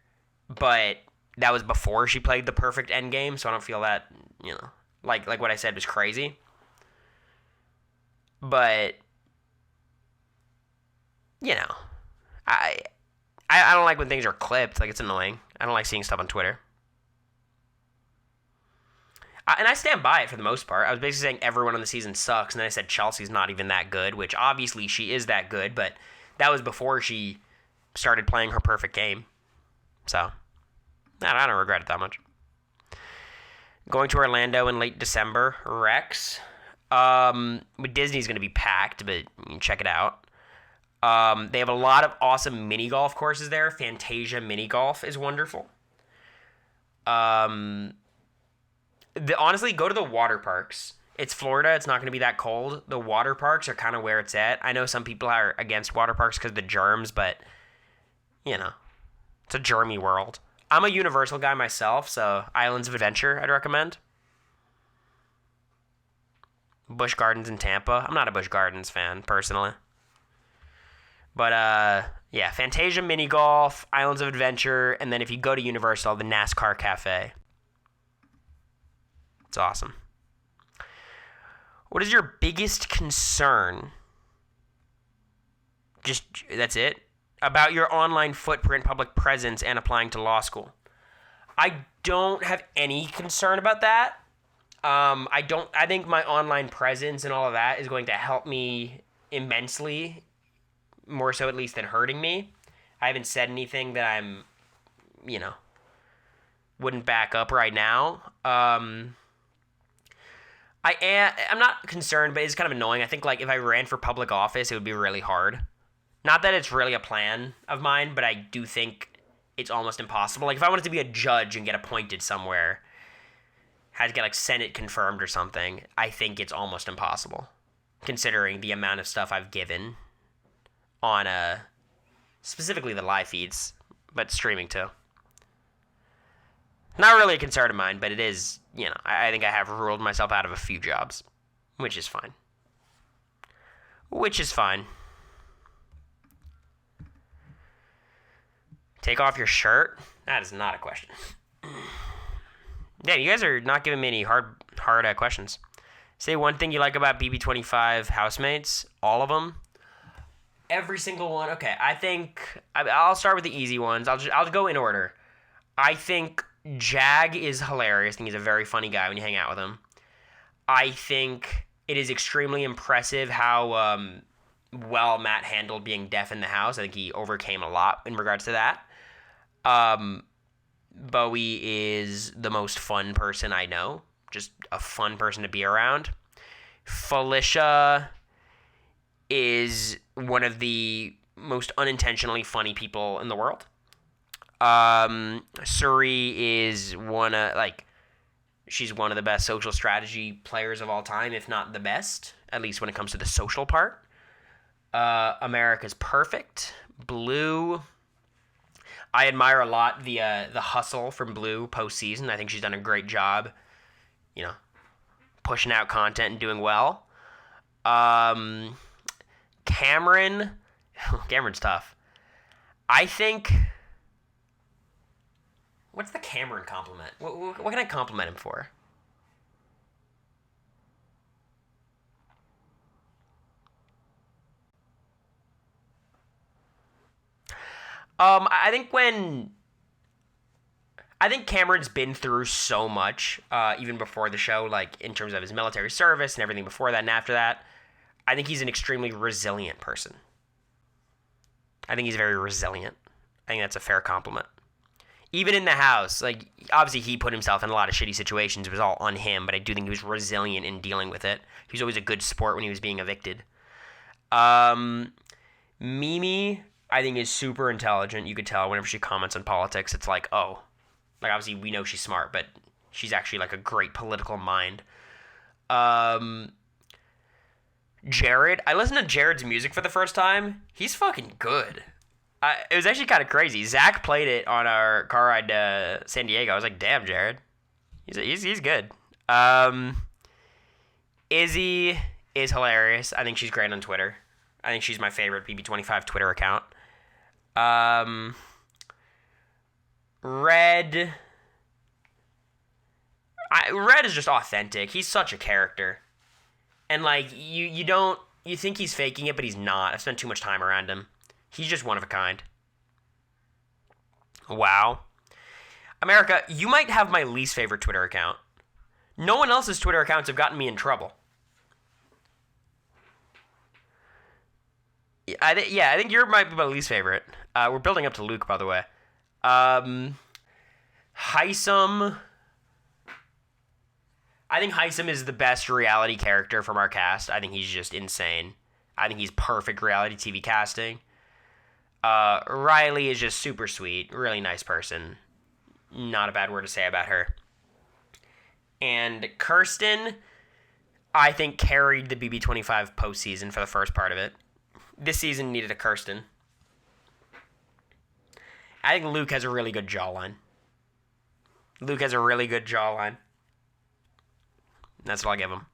but that was before she played the perfect endgame, so I don't feel that, like what I said was crazy. But, I don't like when things are clipped. It's annoying. I don't like seeing stuff on Twitter. And I stand by it for the most part. I was basically saying everyone on the season sucks, and then I said Chelsea's not even that good, which obviously she is that good, but that was before she started playing her perfect game. So, I don't regret it that much. Going to Orlando in late December. Rex. Disney's going to be packed, but you can check it out. They have a lot of awesome mini golf courses there. Fantasia mini golf is wonderful. Honestly, go to the water parks. It's Florida. It's not going to be that cold. The water parks are kind of where it's at. I know some people are against water parks because of the germs, but, it's a germy world. I'm a Universal guy myself, so Islands of Adventure I'd recommend. Busch Gardens in Tampa. I'm not a Busch Gardens fan, personally. But, yeah, Fantasia Mini Golf, Islands of Adventure, and then if you go to Universal, the NASCAR Cafe. It's awesome. What is your biggest concern? That's it? About your online footprint, public presence, and applying to law school. I don't have any concern about that. I think my online presence and all of that is going to help me immensely, more so at least than hurting me. I haven't said anything that I'm, wouldn't back up right now. I'm not concerned, but it's kind of annoying. I think if I ran for public office, it would be really hard. Not that it's really a plan of mine, but I do think it's almost impossible. If I wanted to be a judge and get appointed somewhere, had to get Senate confirmed or something, I think it's almost impossible, considering the amount of stuff I've given on specifically the live feeds, but streaming too. Not really a concern of mine, but it is, I think I have ruled myself out of a few jobs, which is fine. Take off your shirt? That is not a question. Yeah, you guys are not giving me any hard questions. Say one thing you like about BB25 housemates. All of them. Every single one. Okay, I think I'll start with the easy ones. I'll go in order. I think Jag is hilarious. I think he's a very funny guy when you hang out with him. I think it is extremely impressive how well Matt handled being deaf in the house. I think he overcame a lot in regards to that. Bowie is the most fun person I know. Just a fun person to be around. Felicia is one of the most unintentionally funny people in the world. Suri is she's one of the best social strategy players of all time, if not the best, at least when it comes to the social part. America's perfect. Blue, I admire a lot the hustle from Blue postseason. I think she's done a great job, pushing out content and doing well. Cameron's tough. I think. What's the Cameron compliment? What can I compliment him for? I think I think Cameron's been through so much, even before the show, like in terms of his military service and everything before that and after that. I think he's an extremely resilient person. I think he's very resilient. I think that's a fair compliment. Even in the house, like, obviously he put himself in a lot of shitty situations. It was all on him, but I do think he was resilient in dealing with it. He was always a good sport when he was being evicted. Mimi, I think, is super intelligent. You could tell whenever she comments on politics, it's like, oh. Like, obviously, we know she's smart, but she's actually, like, a great political mind. Jared, I listened to Jared's music for the first time. He's fucking good. It was actually kind of crazy. Zach played it on our car ride to San Diego. I was like, damn, Jared. He's good. Izzy is hilarious. I think she's great on Twitter. I think she's my favorite BB25 Twitter account. Red is just authentic. He's such a character. And, like, you think he's faking it, but he's not. I've spent too much time around him. He's just one of a kind. Wow. America, you might have my least favorite Twitter account. No one else's Twitter accounts have gotten me in trouble. I think yours might be my least favorite. We're building up to Luke, by the way. Heisem. I think Heisem is the best reality character from our cast. I think he's just insane. I think he's perfect reality TV casting. Riley is just super sweet. Really nice person. Not a bad word to say about her. And Kirsten, I think, carried the BB25 postseason for the first part of it. This season needed a Kirsten. I think Luke has a really good jawline. That's what I'll give him.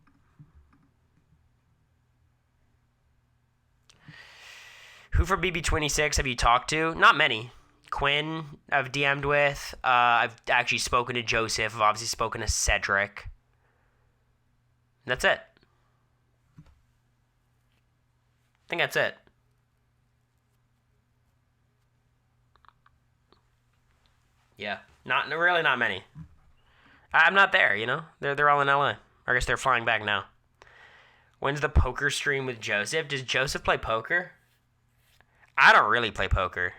Who from BB26 have you talked to? Not many. Quinn, I've DM'd with. I've actually spoken to Joseph. I've obviously spoken to Cedric. That's it. I think that's it. Yeah, not many. I'm not there, you know? They're all in LA. I guess they're flying back now. When's the poker stream with Joseph? Does Joseph play poker? I don't really play poker.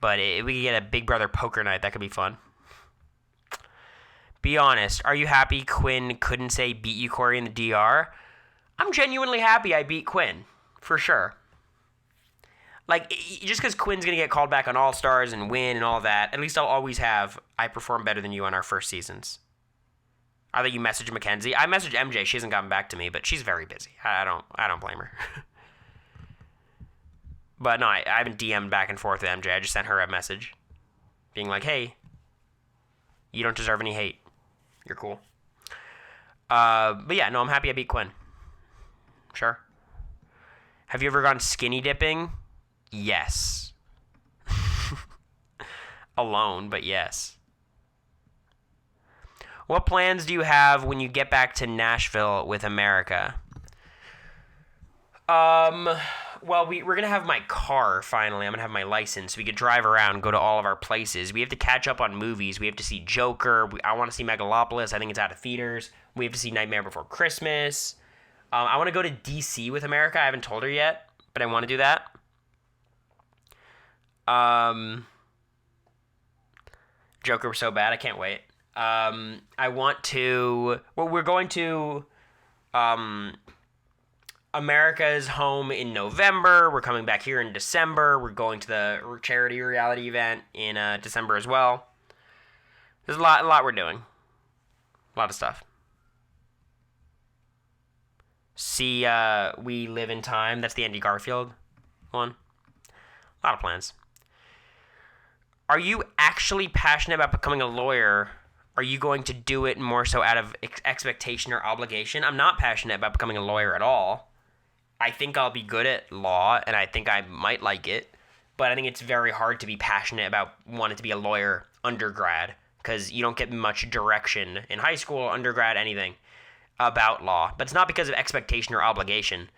But if we could get a Big Brother poker night, that could be fun. Be honest. Are you happy Quinn couldn't say beat you, Cory, in the DR? I'm genuinely happy I beat Quinn. For sure. Like, just because Quinn's going to get called back on All-Stars and win and all that, at least I'll always have, I performed better than you on our first seasons. I thought you messaged Mackenzie. I messaged MJ. She hasn't gotten back to me, but she's very busy. I don't blame her. But no, I haven't DM'd back and forth with MJ. I just sent her a message being like, hey, you don't deserve any hate. You're cool. But yeah, no, I'm happy I beat Quinn. Sure. Have you ever gone skinny dipping? Yes. Alone, but yes. What plans do you have when you get back to Nashville with America? Well, we're going to have my car, finally. I'm going to have my license. We could drive around, go to all of our places. We have to catch up on movies. We have to see Joker. I want to see Megalopolis. I think it's out of theaters. We have to see Nightmare Before Christmas. I want to go to DC with America. I haven't told her yet, but I want to do that. Joker was so bad. I can't wait. I want to... Well, we're going to... America's home in November. We're coming back here in December. We're going to the charity reality event in December as well. There's a lot we're doing. A lot of stuff. See, We Live in Time. That's the Andy Garfield one. A lot of plans. Are you actually passionate about becoming a lawyer? Are you going to do it more so out of expectation or obligation? I'm not passionate about becoming a lawyer at all. I think I'll be good at law, and I think I might like it. But I think it's very hard to be passionate about wanting to be a lawyer undergrad, because you don't get much direction in high school, undergrad, anything about law. But it's not because of expectation or obligation.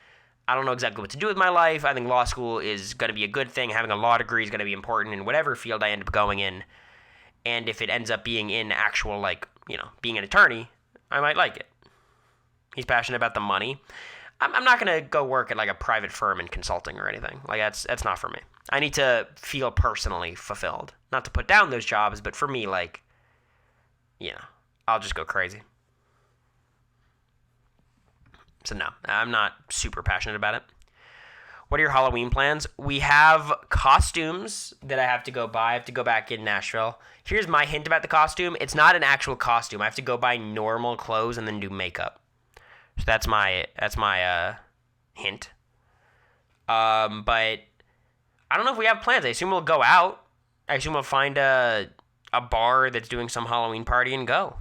I don't know exactly what to do with my life. I think law school is going to be a good thing. Having a law degree is going to be important in whatever field I end up going in. And if it ends up being in actual, like, being an attorney, I might like it. He's passionate about the money. I'm not going to go work at, like, a private firm in consulting or anything. Like, that's not for me. I need to feel personally fulfilled. Not to put down those jobs, but for me, like, I'll just go crazy. So no, I'm not super passionate about it. What are your Halloween plans? We have costumes that I have to go buy. I have to go back in Nashville. Here's my hint about the costume. It's not an actual costume. I have to go buy normal clothes and then do makeup. So that's my hint. But I don't know if we have plans. I assume we'll go out. I assume we'll find a bar that's doing some Halloween party and go.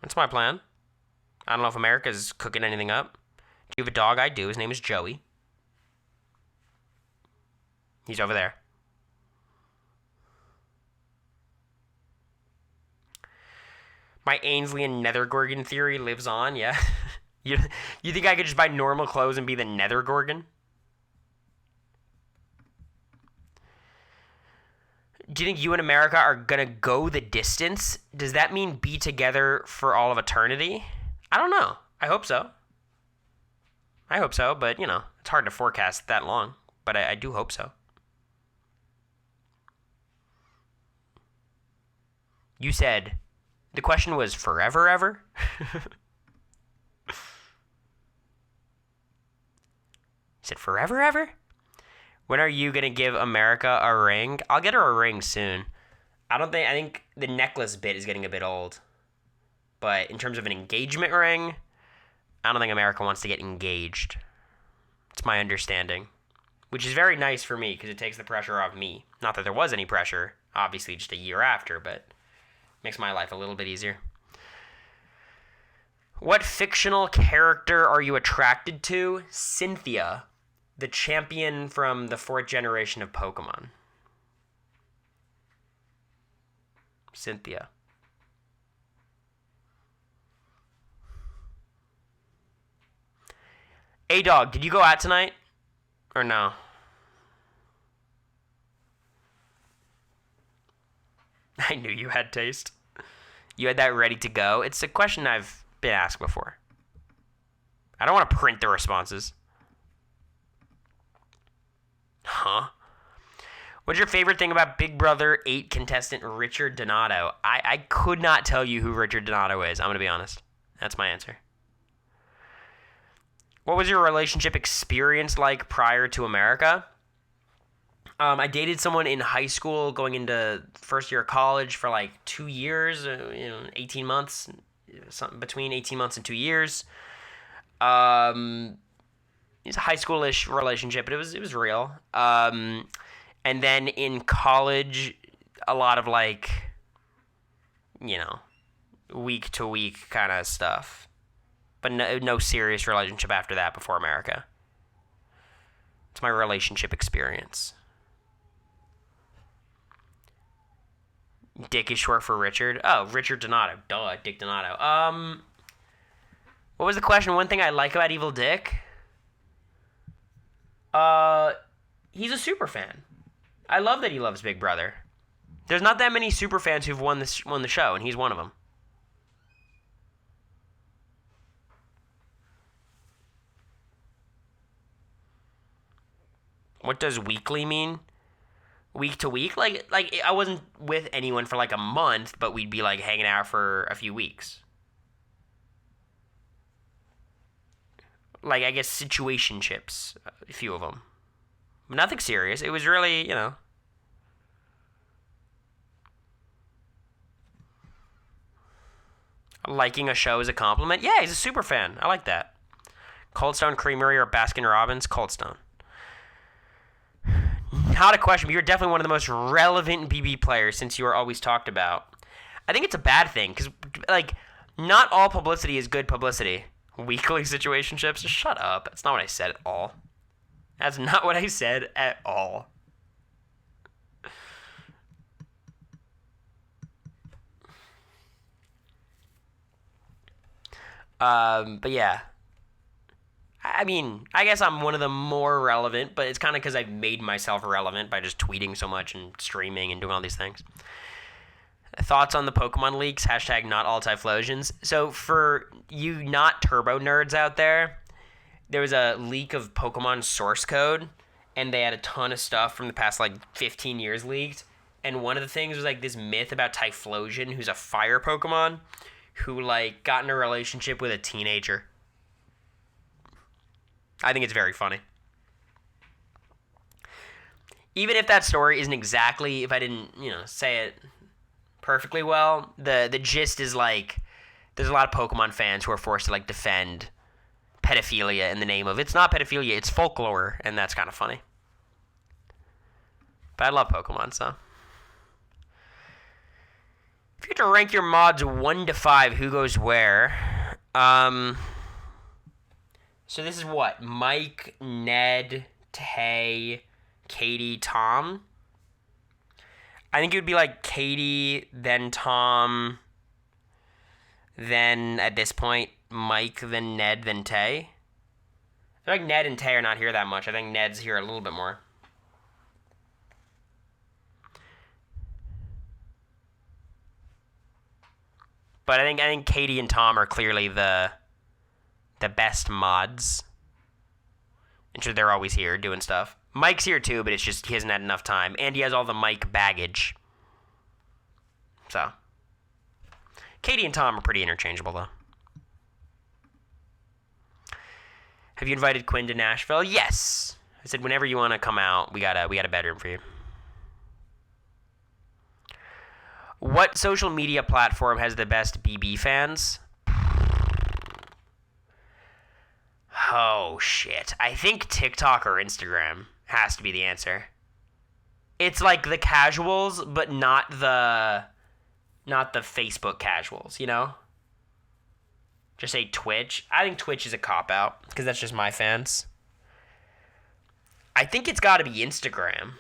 That's my plan. I don't know if America's cooking anything up. Do you have a dog? I do. His name is Joey. He's over there. My Ainsley and Nethergorgon theory lives on, yeah. You think I could just buy normal clothes and be the Nethergorgon? Do you think you and America are going to go the distance? Does that mean be together for all of eternity? I don't know. I hope so. But, it's hard to forecast that long. But I do hope so. You said, the question was forever ever? You said forever ever? When are you going to give America a ring? I'll get her a ring soon. I think the necklace bit is getting a bit old. But in terms of an engagement ring, I don't think America wants to get engaged. It's my understanding. Which is very nice for me because it takes the pressure off me. Not that there was any pressure, obviously just a year after, but makes my life a little bit easier. What fictional character are you attracted to? Cynthia, the champion from the 4th generation of Pokemon. Cynthia. Hey, dog, did you go out tonight? Or no? I knew you had taste. You had that ready to go. It's a question I've been asked before. I don't want to print the responses. Huh? What's your favorite thing about Big Brother 8 contestant Richard Donato? I could not tell you who Richard Donato is. I'm going to be honest. That's my answer. What was your relationship experience like prior to America? I dated someone in high school going into first year of college for like 2 years, 18 months, something between 18 months and 2 years. It's a high schoolish relationship, but it was real. And then in college, a lot of like, week to week kind of stuff. But no serious relationship after that before America. It's my relationship experience. Dick is short for Richard. Oh, Richard Donato. Duh, Dick Donato. What was the question? One thing I like about Evil Dick? He's a super fan. I love that he loves Big Brother. There's not that many super fans who've won the show, and he's one of them. What does weekly mean? Week to week? Like I wasn't with anyone for like a month, but we'd be like hanging out for a few weeks. Like, I guess situationships, a few of them. Nothing serious. It was really, liking a show is a compliment. Yeah, he's a super fan. I like that. Cold Stone Creamery or Baskin Robbins? Cold Stone. Not a question, but you're definitely one of the most relevant BB players since you are always talked about. I think it's a bad thing, because, like, not all publicity is good publicity. Weekly situationships? Just shut up. That's not what I said at all. That's not what I said at all. But yeah. I mean, I guess I'm one of the more relevant, but it's kind of because I've made myself relevant by just tweeting so much and streaming and doing all these things. Thoughts on the Pokemon leaks? Hashtag not all Typhlosions. So for you not turbo nerds out there was a leak of Pokemon source code, and they had a ton of stuff from the past, 15 years leaked. And one of the things was, this myth about Typhlosion, who's a fire Pokemon, who, got in a relationship with a teenager. I think it's very funny. Even if that story isn't exactly, if I didn't, say it perfectly well, the gist is, there's a lot of Pokemon fans who are forced to, defend pedophilia in the name of, it's not pedophilia, it's folklore, and that's kind of funny. But I love Pokemon, so. If you had to rank your mods 1 to 5, who goes where? So this is what? Mike, Ned, Tay, Katie, Tom? I think it would be Katie, then Tom, then at this point, Mike, then Ned, then Tay. I feel like Ned and Tay are not here that much. I think Ned's here a little bit more. But I think Katie and Tom are clearly the best mods. And sure, they're always here doing stuff. Mike's here too, but it's just he hasn't had enough time. And he has all the Mike baggage. So. Katie and Tom are pretty interchangeable, though. Have you invited Quinn to Nashville? Yes. I said, whenever you want to come out, we got a bedroom for you. What social media platform has the best BB fans? Oh, shit. I think TikTok or Instagram has to be the answer. It's the casuals, but not the Facebook casuals, Just say Twitch. I think Twitch is a cop-out, because that's just my fans. I think it's got to be Instagram.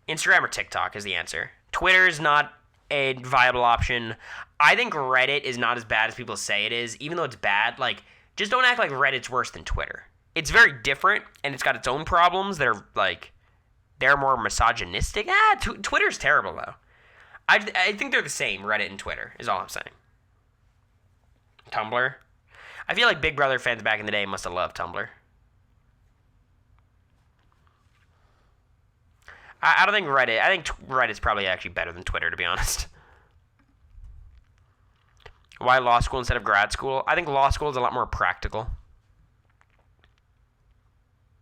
Instagram or TikTok is the answer. Twitter is not a viable option. I think Reddit is not as bad as people say it is, even though it's bad. Just don't act like Reddit's worse than Twitter. It's very different, and it's got its own problems that are, they're more misogynistic. Twitter's terrible, though. I think they're the same, Reddit and Twitter, is all I'm saying. Tumblr. I feel like Big Brother fans back in the day must have loved Tumblr. I don't think Reddit. I think Reddit's probably actually better than Twitter, to be honest. Why law school instead of grad school? I think law school is a lot more practical.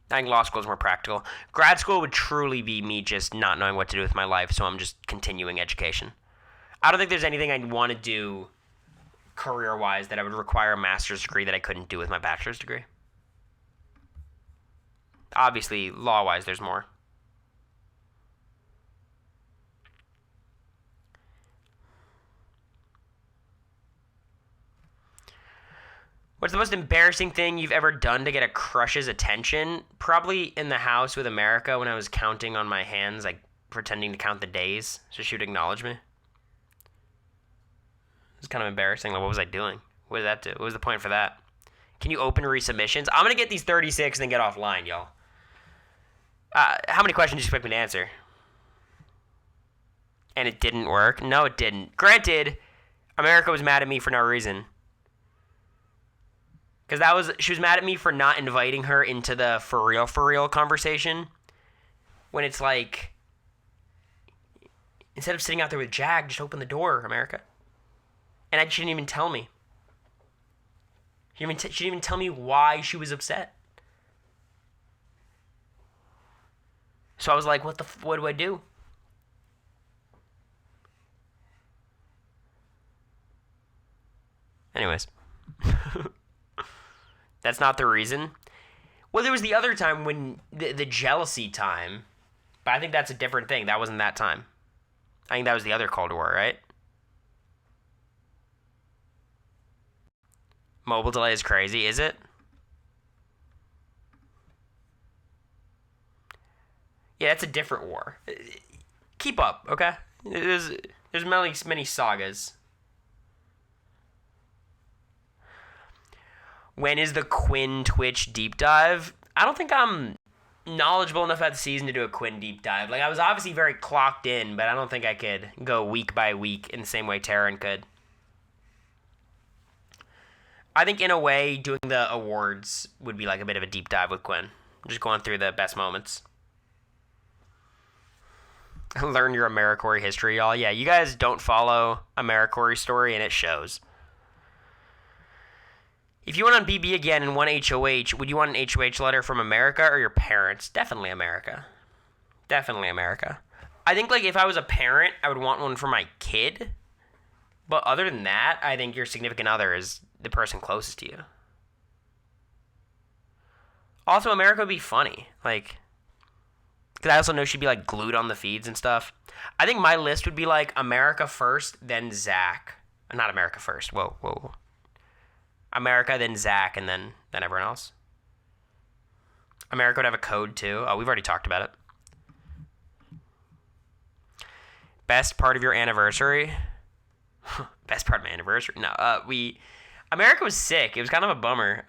Grad school would truly be me just not knowing what to do with my life, so I'm just continuing education. I don't think there's anything I'd want to do career-wise that I would require a master's degree that I couldn't do with my bachelor's degree. Obviously, law-wise, there's more. What's the most embarrassing thing you've ever done to get a crush's attention? Probably in the house with America when I was counting on my hands, pretending to count the days so she would acknowledge me. It was kind of embarrassing. What was I doing? What did that do? What was the point for that? Can you open resubmissions? I'm going to get these 36 and then get offline, y'all. How many questions do you expect me to answer? And it didn't work? No, it didn't. Granted, America was mad at me for no reason. Because she was mad at me for not inviting her into the for real conversation. When it's instead of sitting out there with Jag, just open the door, America. And she didn't even tell me. She didn't even tell me why she was upset. So I was like, what do I do? Anyways. That's not the reason. Well, there was the other time when the jealousy time, but I think that's a different thing. That wasn't that time. I think that was the other Cold War, right? Mobile delay is crazy, is it? Yeah, that's a different war. Keep up, okay? There's many sagas. When is the Quinn Twitch deep dive? I don't think I'm knowledgeable enough about the season to do a Quinn deep dive. Like, I was obviously very clocked in, but I don't think I could go week by week in the same way Taryn could. I think, in a way, doing the awards would be like a bit of a deep dive with Quinn. Just going through the best moments. Learn your AmeriCorey history, y'all. Yeah, you guys don't follow AmeriCorey's story, and it shows. If you went on BB again and won HOH, would you want an HOH letter from America or your parents? Definitely America. Definitely America. I think, like, if I was a parent, I would want one for my kid. But other than that, I think your significant other is the person closest to you. Also, America would be funny. Like, because I also know she'd be, like, glued on the feeds and stuff. I think my list would be, like, America first, then Zach. Not America first. Whoa. America, then Zach, and then everyone else. America would have a code, too. Oh, we've already talked about it. Best part of your anniversary? Best part of my anniversary? No, America was sick. It was kind of a bummer.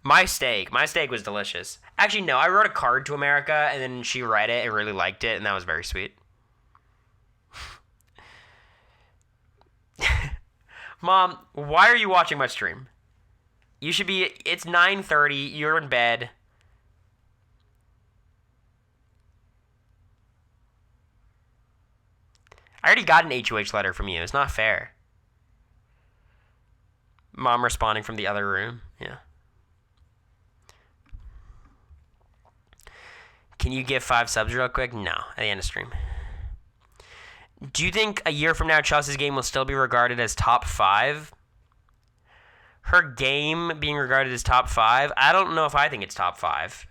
My steak was delicious. Actually, no, I wrote a card to America, and then she read it and really liked it, and that was very sweet. Mom, why are you watching my stream? It's 9:30, you're in bed. I already got an HOH letter from you. It's not fair. Mom responding from the other room. Yeah. Can you give 5 subs real quick? No, at the end of stream. Do you think a year from now Chelsea's game will still be regarded as top 5? Her game being regarded as top 5? I don't know if I think it's top 5.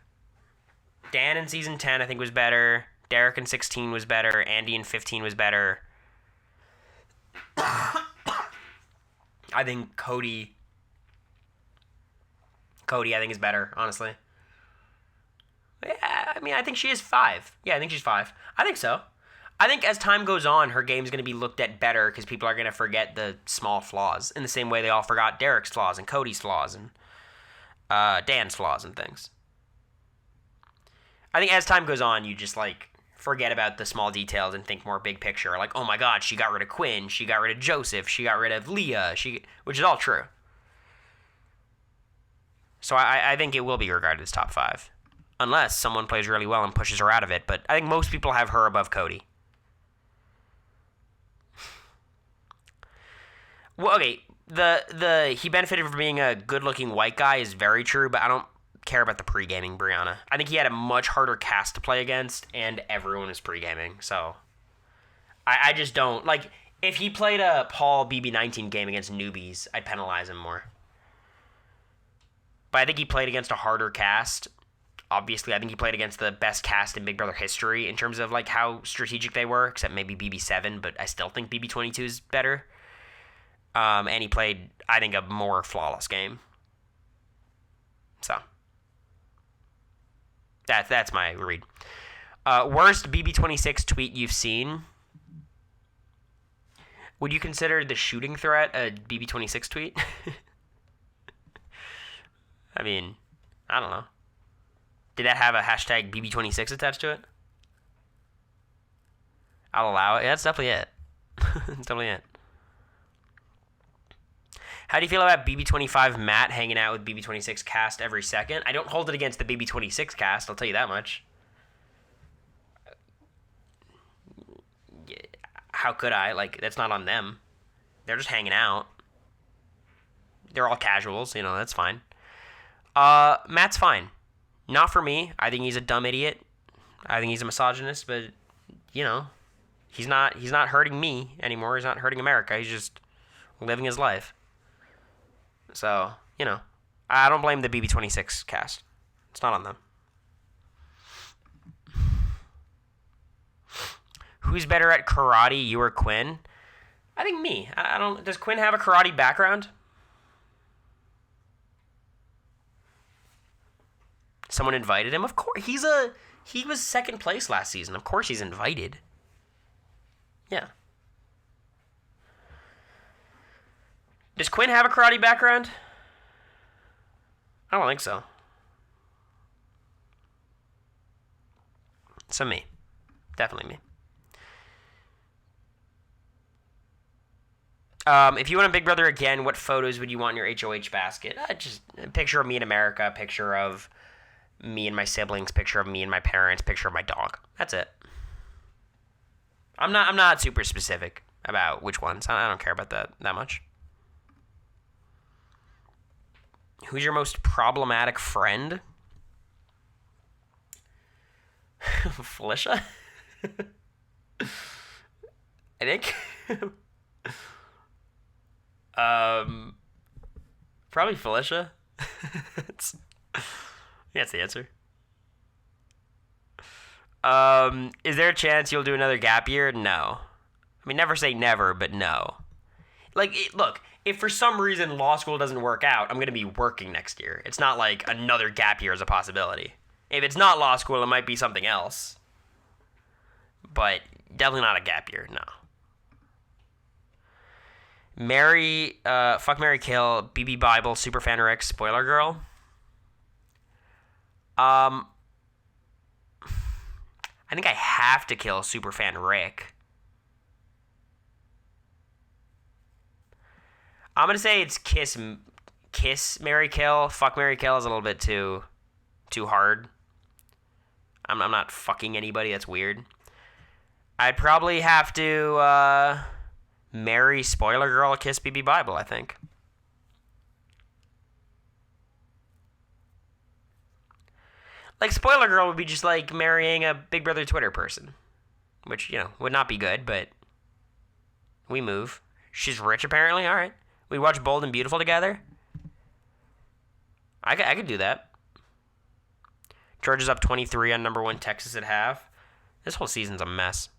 Dan in season 10 I think was better. Derek in 16 was better. Andy in 15 was better. I think Cody I think is better, honestly. Yeah, I mean, I think she is 5. Yeah, I think she's 5. I think so. I think as time goes on, her game's going to be looked at better because people are going to forget the small flaws in the same way they all forgot Derek's flaws and Cody's flaws and Dan's flaws and things. I think as time goes on, you just, like, forget about the small details and think more big picture. Like, oh my god, she got rid of Quinn, she got rid of Joseph, she got rid of Leah, which is all true. So I think it will be regarded as top 5. Unless someone plays really well and pushes her out of it. But I think most people have her above Cody. Well, okay, he benefited from being a good-looking white guy is very true, but I don't care about the pre-gaming Brianna. I think he had a much harder cast to play against, and everyone was pre-gaming, so I just don't. Like, if he played a Paul BB19 game against newbies, I'd penalize him more. But I think he played against a harder cast. Obviously, I think he played against the best cast in Big Brother history in terms of, like, how strategic they were, except maybe BB7, but I still think BB22 is better. And he played, I think, a more flawless game. So, that's my read. Worst BB26 tweet you've seen? Would you consider the shooting threat a BB26 tweet? I mean, I don't know. Did that have a hashtag BB26 attached to it? I'll allow it. Yeah, that's definitely it. That's definitely it. How do you feel about BB25 Matt hanging out with BB26 cast every second? I don't hold it against the BB26 cast, I'll tell you that much. How could I? Like, that's not on them. They're just hanging out. They're all casuals, you know, that's fine. Matt's fine. Not for me. I think he's a dumb idiot. I think he's a misogynist, but, you know, he's not hurting me anymore. He's not hurting America. He's just living his life. So, you know, I don't blame the BB26 cast. It's not on them. Who's better at karate, you or Quinn? I think me. I don't. Does Quinn have a karate background? Someone invited him? Of course. He was second place last season. Of course he's invited. Yeah. Does Quinn have a karate background? I don't think so. So me. Definitely me. If you want a Big Brother again, what photos would you want in your HOH basket? Just a picture of me in America, a picture of me and my siblings, picture of me and my parents, picture of my dog. That's it. I'm not super specific about which ones. I don't care about that much. Who's your most problematic friend? Felicia? I think. Probably Felicia. That's the answer. Is there a chance you'll do another gap year? No. I mean, never say never, but no. Look, if for some reason law school doesn't work out, I'm going to be working next year. It's not like another gap year is a possibility. If it's not law school, it might be something else. But definitely not a gap year, no. Fuck, marry, kill, BB Bible, Superfan Rick, Spoiler Girl. I think I have to kill Superfan Rick. I'm gonna say it's kiss, marry, kill. Fuck, marry, kill is a little bit too hard. I'm not fucking anybody. That's weird. I'd probably have to marry Spoiler Girl, kiss BB Bible, I think. Like, Spoiler Girl would be just like marrying a Big Brother Twitter person, which, would not be good, but we move. She's rich, apparently. All right. We watch Bold and Beautiful together. I could do that. Georgia's up 23 on number 1 Texas at half. This whole season's a mess.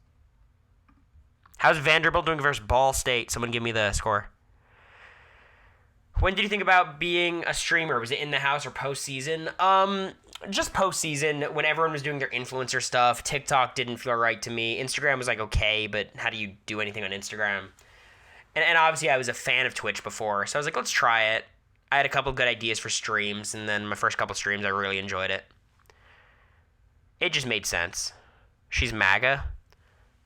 How's Vanderbilt doing versus Ball State? Someone give me the score. When did you think about being a streamer? Was it in the house or postseason? Just postseason, when everyone was doing their influencer stuff. TikTok didn't feel right to me. Instagram was like okay, but how do you do anything on Instagram? And obviously I was a fan of Twitch before, so I was like, let's try it. I had a couple good ideas for streams, and then my first couple streams, I really enjoyed it. It just made sense. She's MAGA.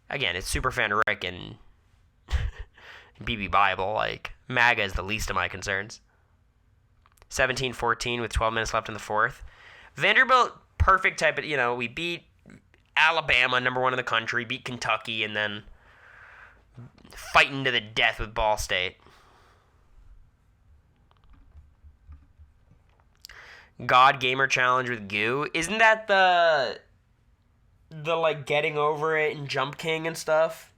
Again, it's Superfan Rick and BB Bible. Like, MAGA is the least of my concerns. 17-14 with 12 minutes left in the fourth. Vanderbilt, perfect type of, we beat Alabama, number 1 in the country, beat Kentucky, and then fighting to the death with Ball State. God Gamer Challenge with Goo. Isn't that the like getting over it and Jump King and stuff?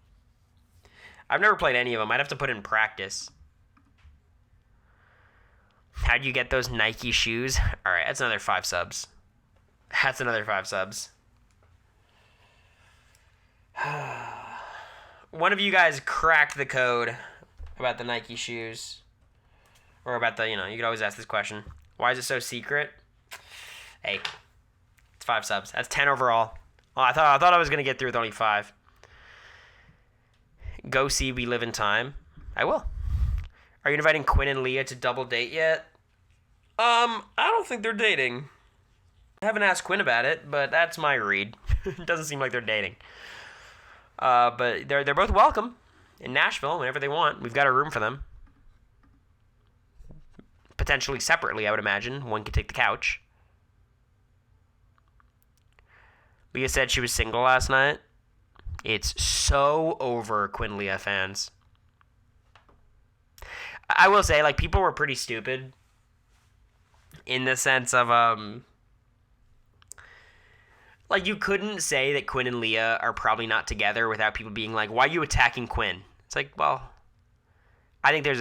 I've never played any of them. I'd have to put in practice. How'd you get those Nike shoes? All right, that's another 5 subs. That's another 5 subs. One of you guys cracked the code about the Nike shoes. Or about the, you could always ask this question. Why is it so secret? Hey, it's 5 subs. That's 10 overall. Well, I thought I was going to get through with only 5. Go see We Live in Time. I will. Are you inviting Quinn and Leah to double date yet? I don't think they're dating. I haven't asked Quinn about it, but that's my read. It doesn't seem like they're dating. But they're both welcome in Nashville whenever they want. We've got a room for them. Potentially separately, I would imagine. One could take the couch. Leah said she was single last night. It's so over, Quinn Leah fans. I will say, like, people were pretty stupid in the sense of, like, you couldn't say that Quinn and Leah are probably not together without people being like, why are you attacking Quinn? It's like, well, I think there's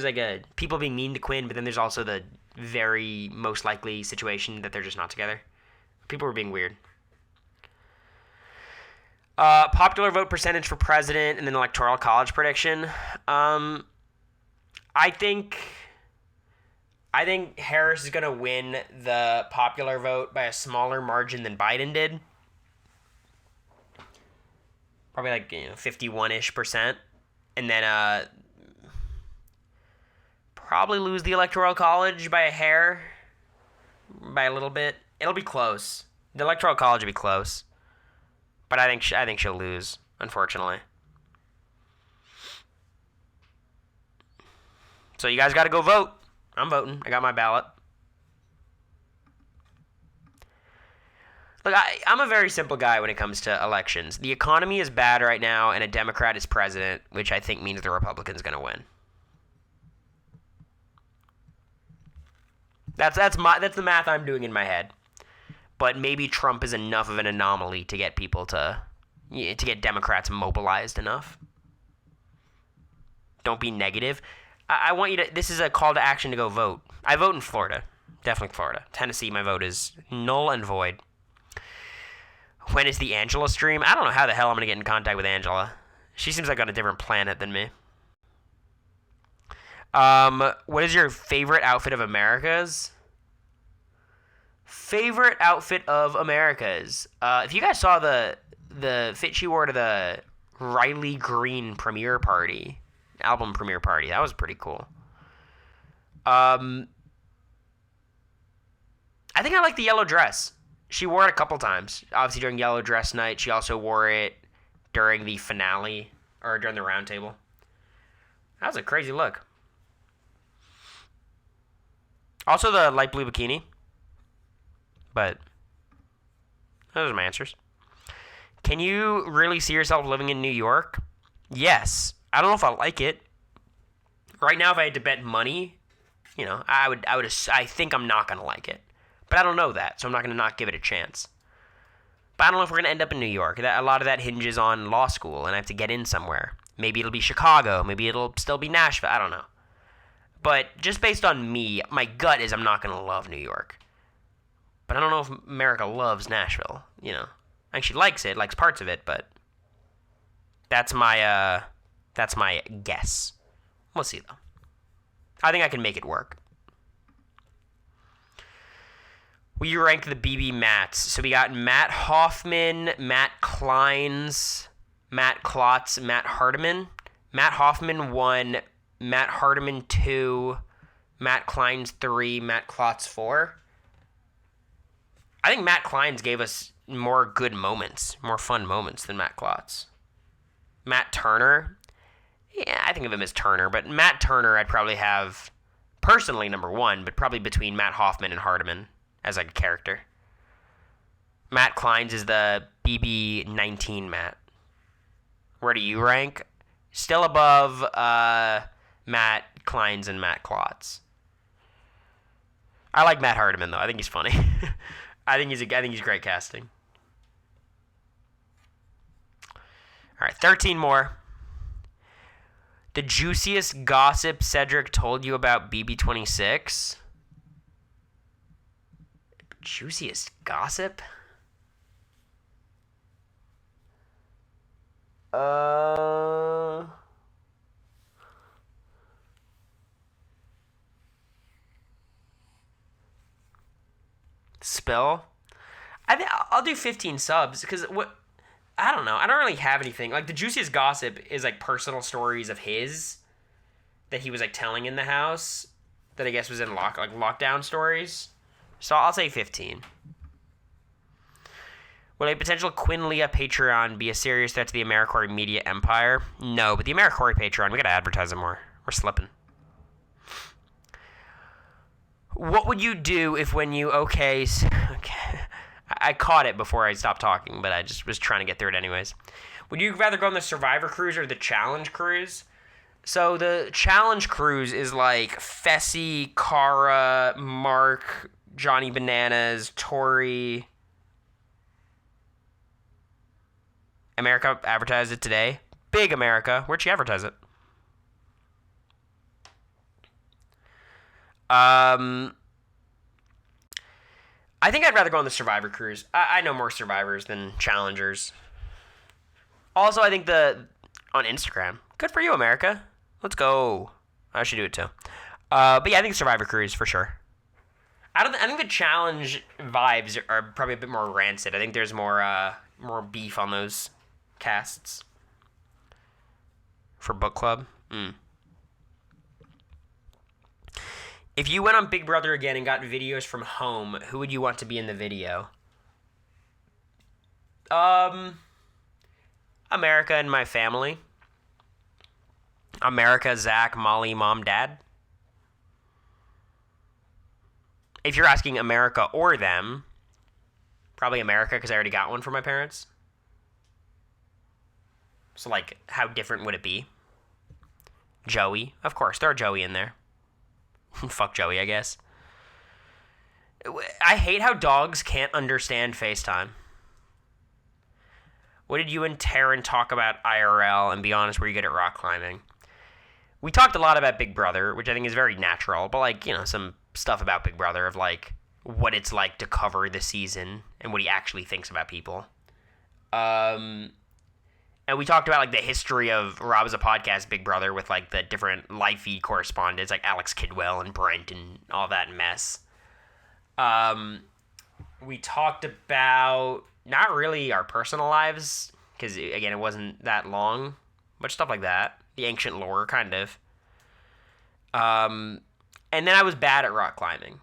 like a people being mean to Quinn, but then there's also the very most likely situation that they're just not together. People were being weird. Popular vote percentage for president and then electoral college prediction. I think Harris is going to win the popular vote by a smaller margin than Biden did. Probably like 51-ish%. And then probably lose the electoral college by a hair, by a little bit. It'll be close. The electoral college will be close. But I think she'll lose, unfortunately. So you guys got to go vote. I'm voting. I got my ballot. Look, I'm a very simple guy when it comes to elections. The economy is bad right now, and a Democrat is president, which I think means the Republican's going to win. That's the math I'm doing in my head. But maybe Trump is enough of an anomaly to get people to get Democrats mobilized enough. Don't be negative. I want you to. This is a call to action to go vote. I vote in Florida, definitely Florida. Tennessee, my vote is null and void. When is the Angela stream? I don't know how the hell I'm gonna get in contact with Angela. She seems like on a different planet than me. What is your favorite outfit of America's? Favorite outfit of America's. If you guys saw the fit she wore to the Riley Green premiere party, album premiere party, that was pretty cool. I think I like the yellow dress. She wore it a couple times. Obviously during yellow dress night. She also wore it during the finale or during the round table. That was a crazy look. Also the light blue bikini. But those are my answers. Can you really see yourself living in New York? Yes. I don't know if I like it. Right now, if I had to bet money, I think I'm not going to like it. But I don't know that, so I'm not going to not give it a chance. But I don't know if we're going to end up in New York. A lot of that hinges on law school, and I have to get in somewhere. Maybe it'll be Chicago. Maybe it'll still be Nashville. I don't know. But just based on me, my gut is I'm not going to love New York. But I don't know if America loves Nashville, I think she likes it, likes parts of it, but that's my guess. We'll see, though. I think I can make it work. Will you rank the BB Matts? So we got Matt Hoffman, Matt Kleins, Matt Klotz, Matt Hardiman. Matt Hoffman 1, Matt Hardiman 2, Matt Kleins 3, Matt Klotz 4. I think Matt Kleins gave us more good moments, more fun moments than Matt Klotz. Matt Turner, yeah, I think of him as Turner, but Matt Turner I'd probably have personally number 1, but probably between Matt Hoffman and Hardiman as like a character. Matt Kleins is the BB19 Matt. Where do you rank? Still above Matt Kleins and Matt Klotz. I like Matt Hardiman though. I think he's funny. I think he's great casting. All right, 13 more. The juiciest gossip Cedric told you about BB26? Juiciest gossip? Spill? I'll do 15 subs because I don't know. I don't really have anything. Like the juiciest gossip is like personal stories of his that he was like telling in the house that I guess was in lockdown stories. So I'll say 15. Will a potential Quinn Leah Patreon be a serious threat to the AmeriCorey media empire? No, but the AmeriCorey Patreon, we gotta advertise it more. We're slipping. What would you do if when you okay, I caught it before I stopped talking, but I just was trying to get through it anyways. Would you rather go on the Survivor Cruise or the Challenge Cruise? So the Challenge Cruise is like Fessy, Cara, Mark, Johnny Bananas, Tori. America advertised it today. Big America. Where'd she advertise it? I think I'd rather go on the Survivor Cruise. I know more survivors than challengers. Also, I think on Instagram. Good for you, America. Let's go. I should do it too. But yeah, I think Survivor Cruise for sure. I think the challenge vibes are probably a bit more rancid. I think there's more beef on those casts. For book club. If you went on Big Brother again and got videos from home, who would you want to be in the video? America and my family. America, Zach, Molly, mom, dad. If you're asking America or them, probably America because I already got one for my parents. So, like, how different would it be? Joey. Of course, throw Joey in there. Fuck Joey, I guess. I hate how dogs can't understand FaceTime. What did you and Taryn talk about IRL, and be honest, were you good at rock climbing? We talked a lot about Big Brother, which I think is very natural, but, like, you know, some stuff about Big Brother of, like, what it's like to cover the season and what he actually thinks about people. And we talked about, like, the history of Rob as a podcast, Big Brother, with, like, the different live feed correspondents, like Alex Kidwell and Brent and all that mess. We talked about not really our personal lives, because, again, it wasn't that long, but stuff like that. The ancient lore, kind of. And then I was bad at rock climbing.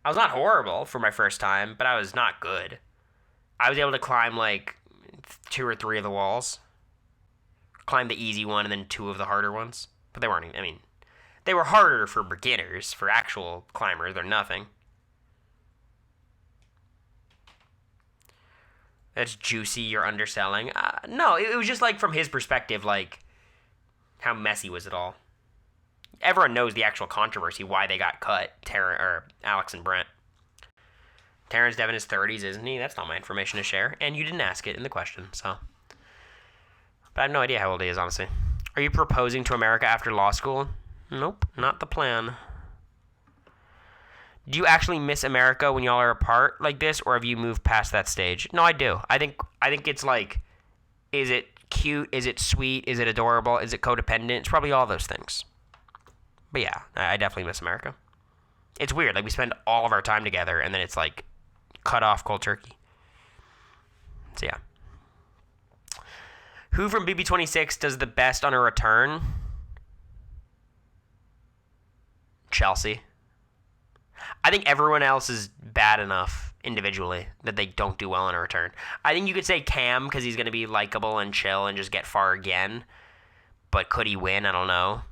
I was not horrible for my first time, but I was not good. I was able to climb, like, 2 or 3 of the walls. Climb the easy one and then 2 of the harder ones. But they weren't, I mean, they were harder for beginners. For actual climbers, they're nothing. That's juicy, you're underselling. No, it was just, like, from his perspective, like, how messy was it all? Everyone knows the actual controversy, why they got cut, Alex and Brent. Terrence Dev in his 30s, isn't he? That's not my information to share. And you didn't ask it in the question, so. But I have no idea how old he is, honestly. Are you proposing to America after law school? Nope, not the plan. Do you actually miss America when y'all are apart like this, or have you moved past that stage? No, I do. I think it's like, is it cute? Is it sweet? Is it adorable? Is it codependent? It's probably all those things. But yeah, I definitely miss America. It's weird. Like, we spend all of our time together, and then it's like cut off cold turkey. So yeah. Who from BB26 does the best on a return? Chelsea. I think everyone else is bad enough individually that they don't do well on a return. I think you could say Cam because he's going to be likable and chill and just get far again. But could he win? I don't know.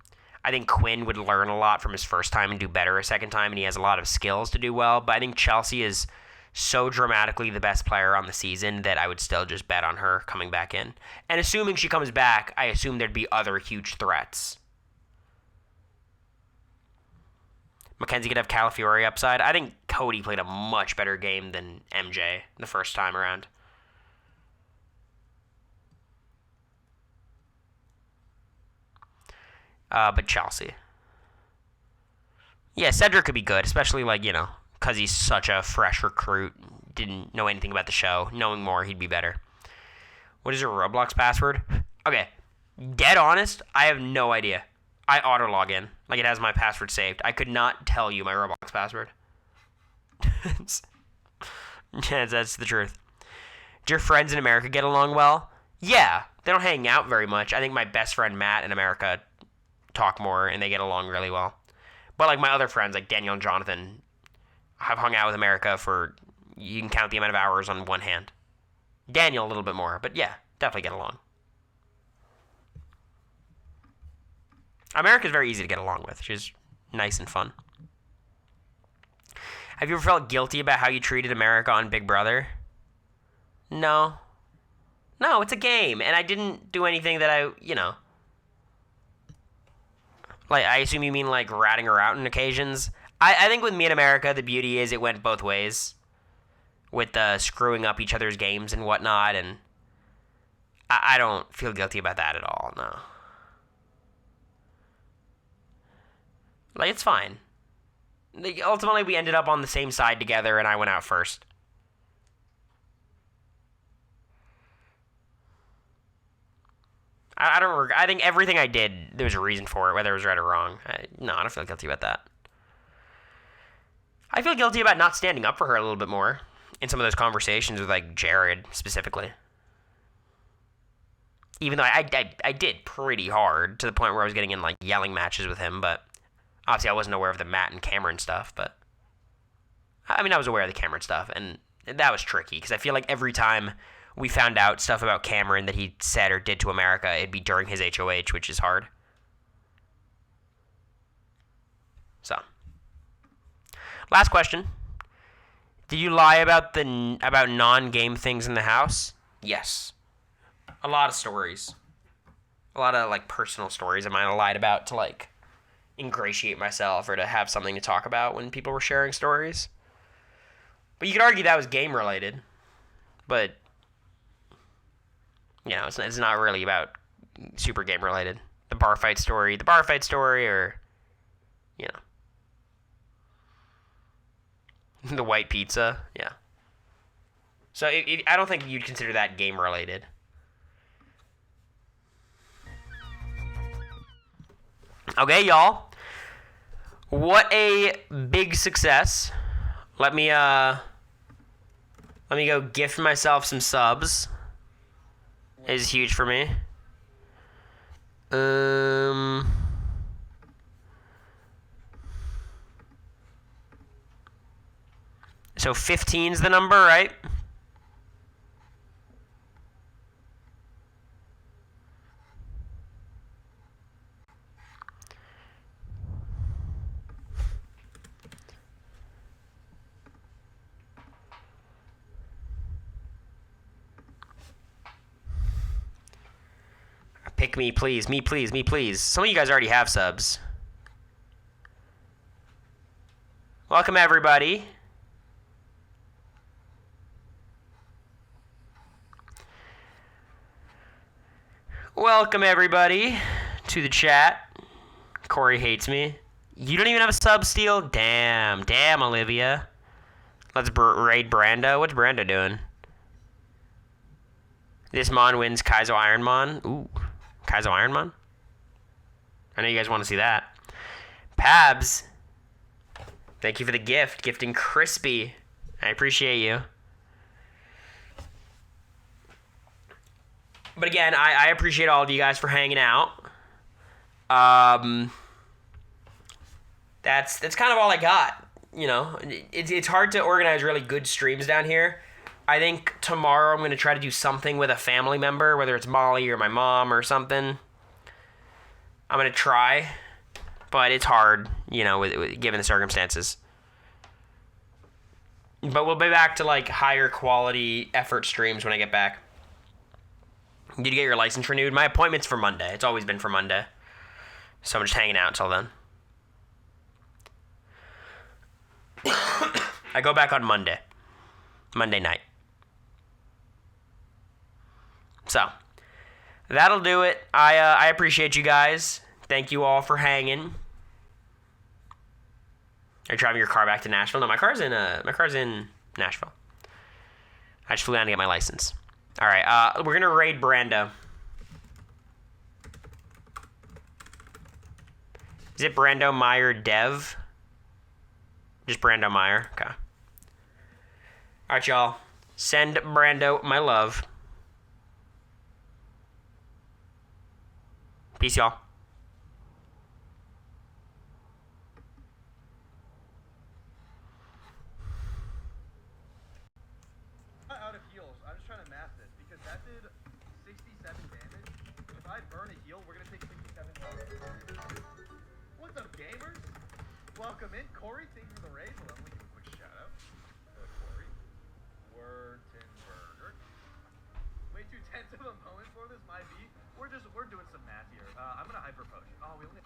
I think Quinn would learn a lot from his first time and do better a second time, and he has a lot of skills to do well. But I think Chelsea is so dramatically the best player on the season that I would still just bet on her coming back in. And assuming she comes back, I assume there'd be other huge threats. Mackenzie could have Calafiori upside. I think Cody played a much better game than MJ the first time around. But Chelsea. Yeah, Cedric could be good, especially, like, you know, because he's such a fresh recruit, didn't know anything about the show. Knowing more, he'd be better. What is your Roblox password? Okay, dead honest, I have no idea. I auto-log in. Like, it has my password saved. I could not tell you my Roblox password. Yeah, that's the truth. Do your friends in America get along well? Yeah, they don't hang out very much. I think my best friend Matt in America talk more, and they get along really well. But, like, my other friends, like Daniel and Jonathan, have hung out with America for, you can count the amount of hours on one hand. Daniel a little bit more, but yeah, definitely get along. America's very easy to get along with. She's nice and fun. Have you ever felt guilty about how you treated America on Big Brother? No. No, it's a game, and I didn't do anything that I, you know. Like, I assume you mean, like, ratting her out on occasions. I think with me and America, the beauty is it went both ways. With screwing up each other's games and whatnot, and I don't feel guilty about that at all, no. Like, it's fine. Like, ultimately, we ended up on the same side together, and I went out first. I think everything I did, there was a reason for it, whether it was right or wrong. I don't feel guilty about that. I feel guilty about not standing up for her a little bit more in some of those conversations with, like, Jared specifically. Even though I did pretty hard to the point where I was getting in, like, yelling matches with him, but obviously I wasn't aware of the Matt and Cameron stuff, but I mean, I was aware of the Cameron stuff, and that was tricky because I feel like every time we found out stuff about Cameron that he said or did to America, it'd be during his HOH, which is hard. So, last question. Did you lie about non-game things in the house? Yes. A lot of stories. A lot of, like, personal stories I might have lied about to, like, ingratiate myself or to have something to talk about when people were sharing stories. But you could argue that was game-related. But, you know, it's not really about super game-related. The bar fight story, or, you know. The white pizza, yeah. So I don't think you'd consider that game-related. Okay, y'all. What a big success. Let me go gift myself some subs. It is huge for me. So 15's the number, right? Pick me, please. Me, please. Me, please. Some of you guys already have subs. Welcome, everybody. Welcome, everybody, to the chat. Cory hates me. You don't even have a sub, Steel? Damn. Damn, Olivia. Let's raid Brando. What's Brando doing? This Mon wins Kaizo Ironmon. Ooh. Kaizo Ironmon? I know you guys want to see that. Pabs. Thank you for the gift. Gifting Crispy. I appreciate you. But again, I appreciate all of you guys for hanging out. That's kind of all I got. You know, it's hard to organize really good streams down here. I think tomorrow I'm going to try to do something with a family member, whether it's Molly or my mom or something. I'm going to try, but it's hard, you know, given the circumstances. But we'll be back to, like, higher quality effort streams when I get back. Did you get your license renewed? My appointment's for Monday. It's always been for Monday. So I'm just hanging out until then. I go back on Monday. Monday night. So, that'll do it. I appreciate you guys. Thank you all for hanging. Are you driving your car back to Nashville? No, my car's in Nashville. I just flew down to get my license. All right, we're gonna raid Brando. Is it Brando Meyer Dev? Just Brando Meyer. Okay. All right, y'all. Send Brando my love. Peace, y'all. Out of heals. I'm just trying to math this because that did 67 damage. If I burn a heal, we're gonna take 67 damage. What's up, gamers? Welcome in, Cory. Thank you for the raid. Hold on, let me give a quick shout out. Cory Wurtenberger. Way too tense of a moment for this, might be. We're doing some math here. I'm gonna hyper potion. Oh, we only.